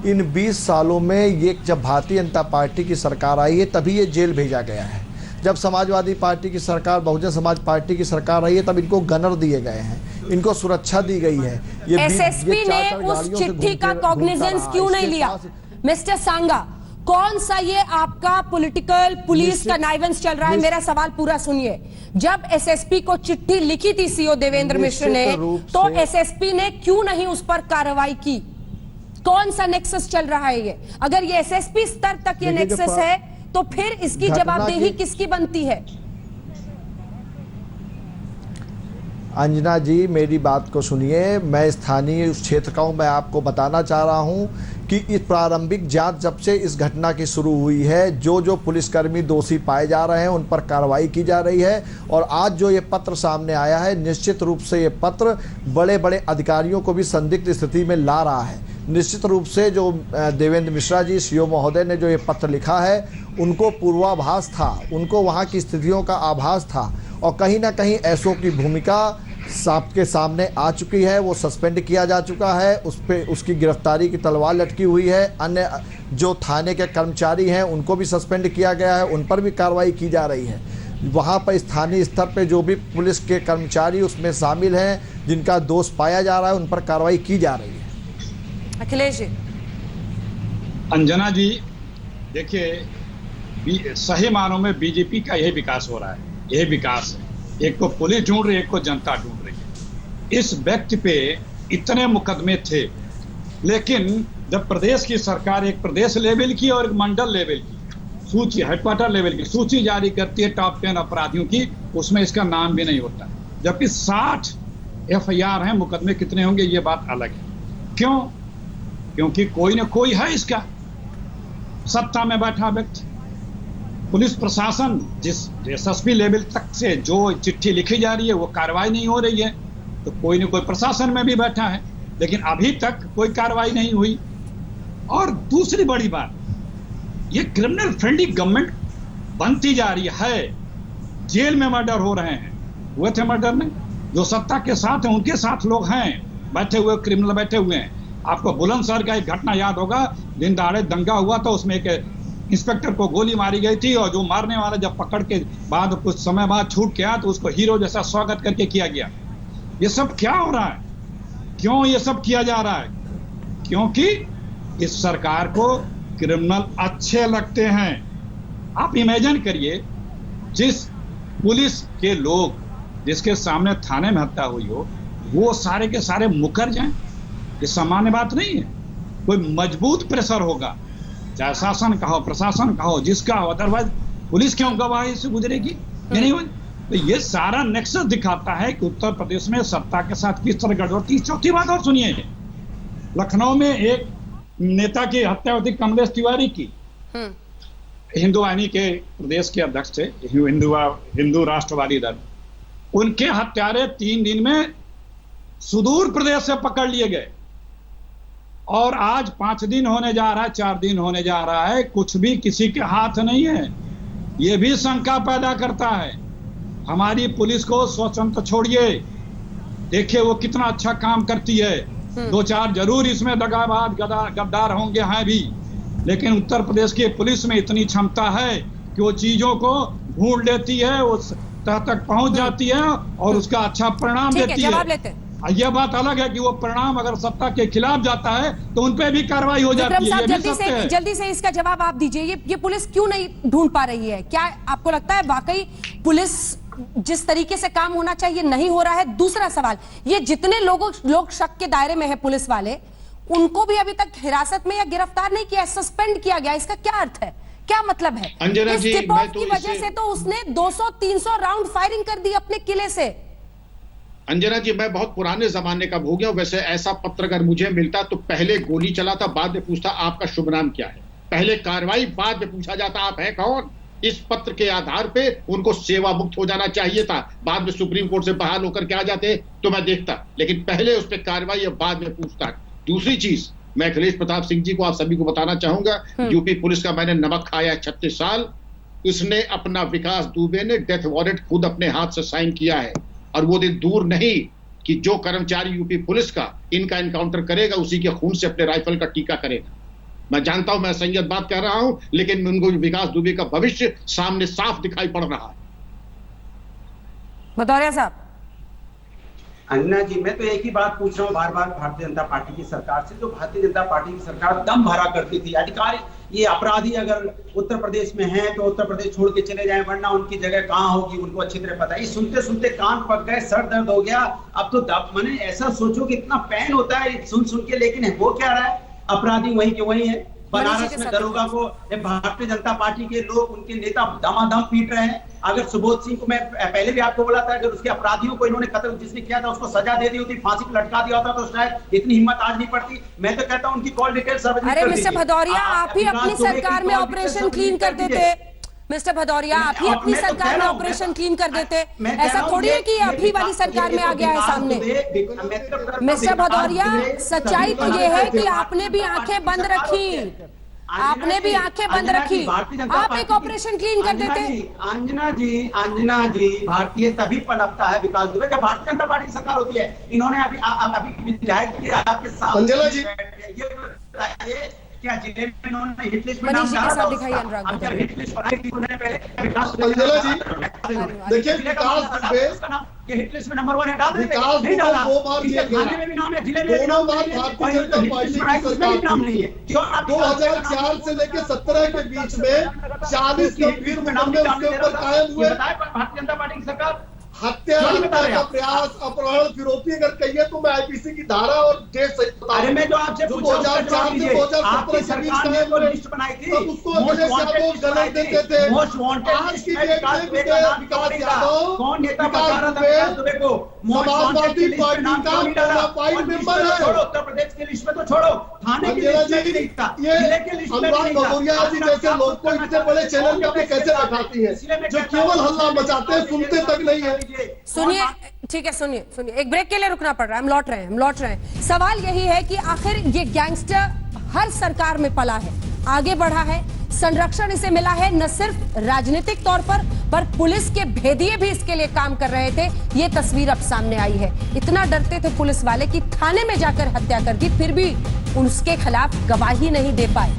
इन 20 सालों में ये जब भारतीय जनता पार्टी की सरकार आई है तभी ये जेल भेजा गया है। जब समाजवादी पार्टी की सरकार, बहुजन समाज पार्टी की सरकार आई है तब इनको गनर दिए गए हैं, इनको सुरक्षा दी गई है। एसएसपी ने उस चिट्ठी का कॉग्निजेंस क्यों नहीं लिया? मिस्टर सांगा, कौन सा ये आपका पॉलिटिकल पुलिस का नाइवेंस चल रहा है? मेरा सवाल पूरा सुनिए। जब एसएसपी को चिट्ठी लिखी थी सीओ देवेंद्र मिश्र ने, तो एसएसपी ने क्यों नहीं उस पर कार्रवाई की? कौन सा नेक्सस चल रहा है ये? अगर ये एसएसपी स्तर तक ये नेक्सस है तो फिर इसकी जवाबदेही किसकी बनती है? अंजना जी, मेरी बात को सुनिए। मैं स्थानीय उस क्षेत्र का हूँ। मैं आपको बताना चाह रहा हूँ कि इस प्रारंभिक जांच जब से इस घटना की शुरू हुई है, जो पुलिसकर्मी दोषी पाए जा रहे हैं उन पर कार्रवाई की जा रही है। और आज जो ये पत्र सामने आया है, निश्चित रूप से ये पत्र बड़े बड़े अधिकारियों को भी संदिग्ध स्थिति में ला रहा है। निश्चित रूप से जो देवेंद्र मिश्रा जी सीओ महोदय ने जो ये पत्र लिखा है, उनको पूर्वाभास था, उनको वहाँ की स्थितियों का आभास था और कहीं ना कहीं एसओ की भूमिका सबके सामने आ चुकी है। वो सस्पेंड किया जा चुका है, उस पर उसकी गिरफ्तारी की तलवार लटकी हुई है। अन्य जो थाने के कर्मचारी हैं उनको भी सस्पेंड किया गया है, उन पर भी कार्रवाई की जा रही है। वहाँ पर स्थानीय स्तर पे जो भी पुलिस के कर्मचारी उसमें शामिल हैं, जिनका दोष पाया जा रहा है, उन पर कार्रवाई की जा रही है। अखिलेश जी। अंजना जी, देखिए, सही मानों में बीजेपी का यही विकास हो रहा है। यही विकास है। एक को पुलिस ढूंढ रही है, एक को जनता ढूंढ रही है। इस व्यक्ति पे इतने मुकदमे थे, लेकिन जब प्रदेश की सरकार एक प्रदेश लेवल की और एक मंडल लेवल की सूची, हेडक्वार्टर लेवल की सूची जारी करती है टॉप 10 अपराधियों की, उसमें इसका नाम भी नहीं होता। जबकि 60 FIR हैं, मुकदमे कितने होंगे ये बात अलग है। क्यों? क्योंकि कोई ना कोई है इसका सत्ता में बैठा व्यक्ति। पुलिस प्रशासन जिस एसएसपी लेवल तक से जो चिट्ठी लिखी जा रही है वो कार्रवाई नहीं हो रही है, तो कोई न कोई प्रशासन में भी बैठा है, लेकिन अभी तक कोई कार्रवाई नहीं हुई। और दूसरी बड़ी बात, ये क्रिमिनल फ्रेंडली गवर्नमेंट बनती जा रही है। जेल में मर्डर हो रहे हैं, हुए थे मर्डर में, जो सत्ता के साथ हैं उनके साथ लोग हैं बैठे हुए, क्रिमिनल बैठे हुए हैं। आपको बुलंदशहर का एक घटना याद होगा, दिन दहाड़े दंगा हुआ था, उसमें एक इंस्पेक्टर को गोली मारी गई थी और जो मारने वाला जब पकड़ के बाद कुछ समय बाद छूट के आया तो उसको हीरो जैसा स्वागत करके किया गया। ये सब क्या हो रहा है? क्यों ये सब किया जा रहा है? क्योंकि इस सरकार को क्रिमिनल अच्छे लगते हैं। आप इमेजिन करिए, जिस पुलिस के लोग जिसके सामने थाने में हत्या हुई हो, वो सारे के सारे मुकर जाएं, ये सामान्य बात नहीं है। कोई मजबूत प्रेशर होगा, चाहे शासन का हो, प्रशासन का हो, जिसका हो, अदरवाइज पुलिस क्यों गवाही से गुजरेगी? ये नहीं होगी। तो ये सारा नेक्सस दिखाता है कि उत्तर प्रदेश में सत्ता के साथ किस तरह गड़बड़ी। चौथी बात और सुनिए, लखनऊ में एक नेता की हत्या हुई थी, कमलेश तिवारी की। हिंदू वाहिनी के प्रदेश के अध्यक्ष थे, हिंदू राष्ट्रवादी दल। उनके हत्यारे 3 दिन में सुदूर प्रदेश से पकड़ लिए गए और आज 5 दिन होने जा रहा है, 4 दिन होने जा रहा है, कुछ भी किसी के हाथ नहीं है। ये भी शंका पैदा करता है। हमारी पुलिस को स्वतंत्र छोड़िए, देखिए वो कितना अच्छा काम करती है। 2-4 जरूर इसमें दगाबाज गद्दार होंगे हैं भी, लेकिन उत्तर प्रदेश की पुलिस में इतनी क्षमता है कि वो चीजों को ढूंढ लेती है, उस तक पहुंच जाती है और उसका अच्छा परिणाम देती है। यह बात अलग है कि वो परिणाम अगर सत्ता के खिलाफ जाता है तो उन पे भी कार्रवाई हो जाती है। जल्दी से इसका जवाब आप दीजिए, ये पुलिस क्यों नहीं ढूंढ पा रही है? क्या आपको लगता है वाकई पुलिस जिस तरीके से काम होना चाहिए नहीं हो रहा है? दूसरा सवाल, ये जितने लोग शक के दायरे में है पुलिस वाले, उनको भी अभी तक हिरासत में या गिरफ्तार नहीं किया, सस्पेंड किया गया, इसका क्या अर्थ है, क्या मतलब है? अंजना जी, टिप ऑफ की वजह से तो उसने 200-300 राउंड फायरिंग कर दी अपने किले से। अंजना जी, मैं बहुत पुराने जमाने का हो गया। वैसे ऐसा पत्र अगर मुझे मिलता तो पहले गोली चलाता, बाद में पूछता आपका शुभ नाम क्या है। पहले कार्रवाई, बाद में पूछा जाता आप है कौन। इस पत्र के आधार पे उनको सेवा मुक्त हो जाना चाहिए था। बाद में सुप्रीम कोर्ट से बहाल होकर के आ जाते तो मैं देखता, लेकिन पहले उस पर कार्रवाई और बाद में पूछता। दूसरी चीज, मैं अखिलेश प्रताप सिंह जी को, आप सभी को बताना चाहूंगा, यूपी पुलिस का मैंने नमक खाया है 36 साल। उसने अपना, विकास दुबे ने डेथ वारंट खुद अपने हाथ से साइन किया है और वो दिन दूर नहीं कि जो कर्मचारी यूपी पुलिस का इनका एनकाउंटर करेगा उसी के खून से अपने राइफल का टीका करेगा। मैं जानता हूं मैं संयत बात कह रहा हूं, लेकिन उनको विकास दुबे का भविष्य सामने साफ दिखाई पड़ रहा है। भदौरिया साहब। अन्ना जी, मैं तो एक ही बात पूछ रहा हूँ बार बार भारतीय जनता पार्टी की सरकार से। जो भारतीय जनता पार्टी की सरकार दम भरा करती थी, अधिकारी ये अपराधी अगर उत्तर प्रदेश में हैं तो उत्तर प्रदेश छोड़ के चले जाएं, वरना उनकी जगह कहाँ होगी उनको अच्छी तरह पता है। ये सुनते सुनते कान पक गए, सर दर्द हो गया। अब तो मैंने ऐसा सोचो कि इतना पैन होता है सुन के, लेकिन हो क्या रहा है, अपराधी वही के वही है। बनारस में दरोगा को भारतीय जनता पार्टी के लोग, उनके नेता दमादम पीट रहे हैं। अगर सुबोध सिंह को, मैं पहले भी आपको बोला था, अगर उसके अपराधियों को इन्होंने कत्ल जिसने किया था उसको सजा दे दी होती, फांसी पर लटका दिया होता तो शायद इतनी हिम्मत आज नहीं पड़ती। मैं तो कहता हूं उनकी कॉल डिटेल सार्वजनिक कर दीजिए। अरे मिस्टर भदौरिया, आप ही अपनी सरकार में ऑपरेशन क्लीन कर देते। मिस्टर भदौरिया, आप ही अपनी सरकार में ऑपरेशन क्लीन कर देते। ऐसा थोड़ी है कि अभी वाली सरकार में आ गया है सामने। मिस्टर भदौरिया, सच्चाई तो ये है कि आपने भी आंखें बंद रखी, आपने भी आंखें बंद रखी, आप एक ऑपरेशन क्लीन कर देते। अंजना जी, भारतीय तभी पनपता है विकास दुबे जब भारतीय जनता पार्टी की सरकार होती है। इन्होंने अभी विधायक किया आपके साथ। अंजना जी, क्या जिले में इन्होंने हिट लिस्ट में नाम डाला था? जब हिट लिस्ट बनाई थी उन्होंने पहले अंजना जी, देखिए विकास दुबे के हिट लिस्ट में नंबर 1 हटा देते, नहीं डाला। 2 बार जिले में भी नाम है, जिले में दोनों बार भारतीय जनता पार्टी की सरकार नाम नहीं है। 2004 से लेकर 17 के बीच में 40 गंभीर मुकदमे उसके ऊपर कायम हुए। भारतीय जनता पार्टी की सरकार हत्या का प्रयास, अपहरण, फिरौती अगर कहिए तो मैं आईपीसी की धारा और डेट सहित बता। अरे मैं जो आपसे 2004 से 2017 के बीच में लिस्ट बनाई थी, तब उसको अखिलेश यादव गलत देते थे। आज की डेट में विकास यादव, कौन नेता समाजवादी पार्टी का बोनाफाइड मेंबर है। छोड़ो उत्तर प्रदेश की लिस्ट में तो छोड़ो, थाने की लिस्ट में भी नहीं था, जिले की लिस्ट में अनुराग भदौरिया जी जैसे लोग को इतने बड़े चैनल पे कैसे बैठाती है, जो केवल हल्ला मचाते हैं, सुनते तक नहीं है। सुनिए, ठीक है, सुनिए, एक ब्रेक के लिए रुकना पड़ रहा है, हम लौट रहे हैं। सवाल यही है कि आखिर ये गैंगस्टर हर सरकार में पला है, आगे बढ़ा है, संरक्षण इसे मिला है, न सिर्फ राजनीतिक तौर पर पुलिस के भेदिए भी इसके लिए काम कर रहे थे। ये तस्वीर अब सामने आई है। इतना डरते थे पुलिस वाले कि थाने में जाकर हत्या कर दी, फिर भी उसके खिलाफ गवाही नहीं दे पाए।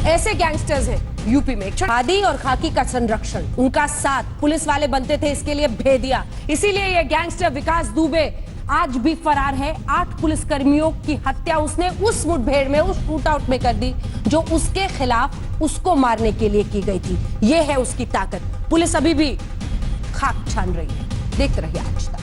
ऐसे गैंगस्टर्स हैं यूपी में। खादी और खाकी का संरक्षण, उनका साथ पुलिस वाले बनते थे, इसके लिए भेदिया। इसीलिए ये गैंगस्टर विकास दुबे आज भी फरार है। 8 पुलिसकर्मियों की हत्या उसने उस मुठभेड़ में, उस शूटआउट में कर दी जो उसके खिलाफ उसको मारने के लिए की गई थी। ये है उसकी ताकत। पुलिस अभी भी खाक छान रही है। देखते रहिए आज तक।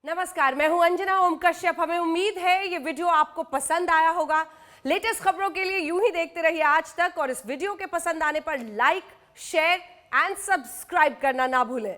नमस्कार, मैं हूं अंजना ओम कश्यप। हमें उम्मीद है ये वीडियो आपको पसंद आया होगा। लेटेस्ट खबरों के लिए यूं ही देखते रहिए आज तक, और इस वीडियो के पसंद आने पर लाइक, शेयर एंड सब्सक्राइब करना ना भूलें।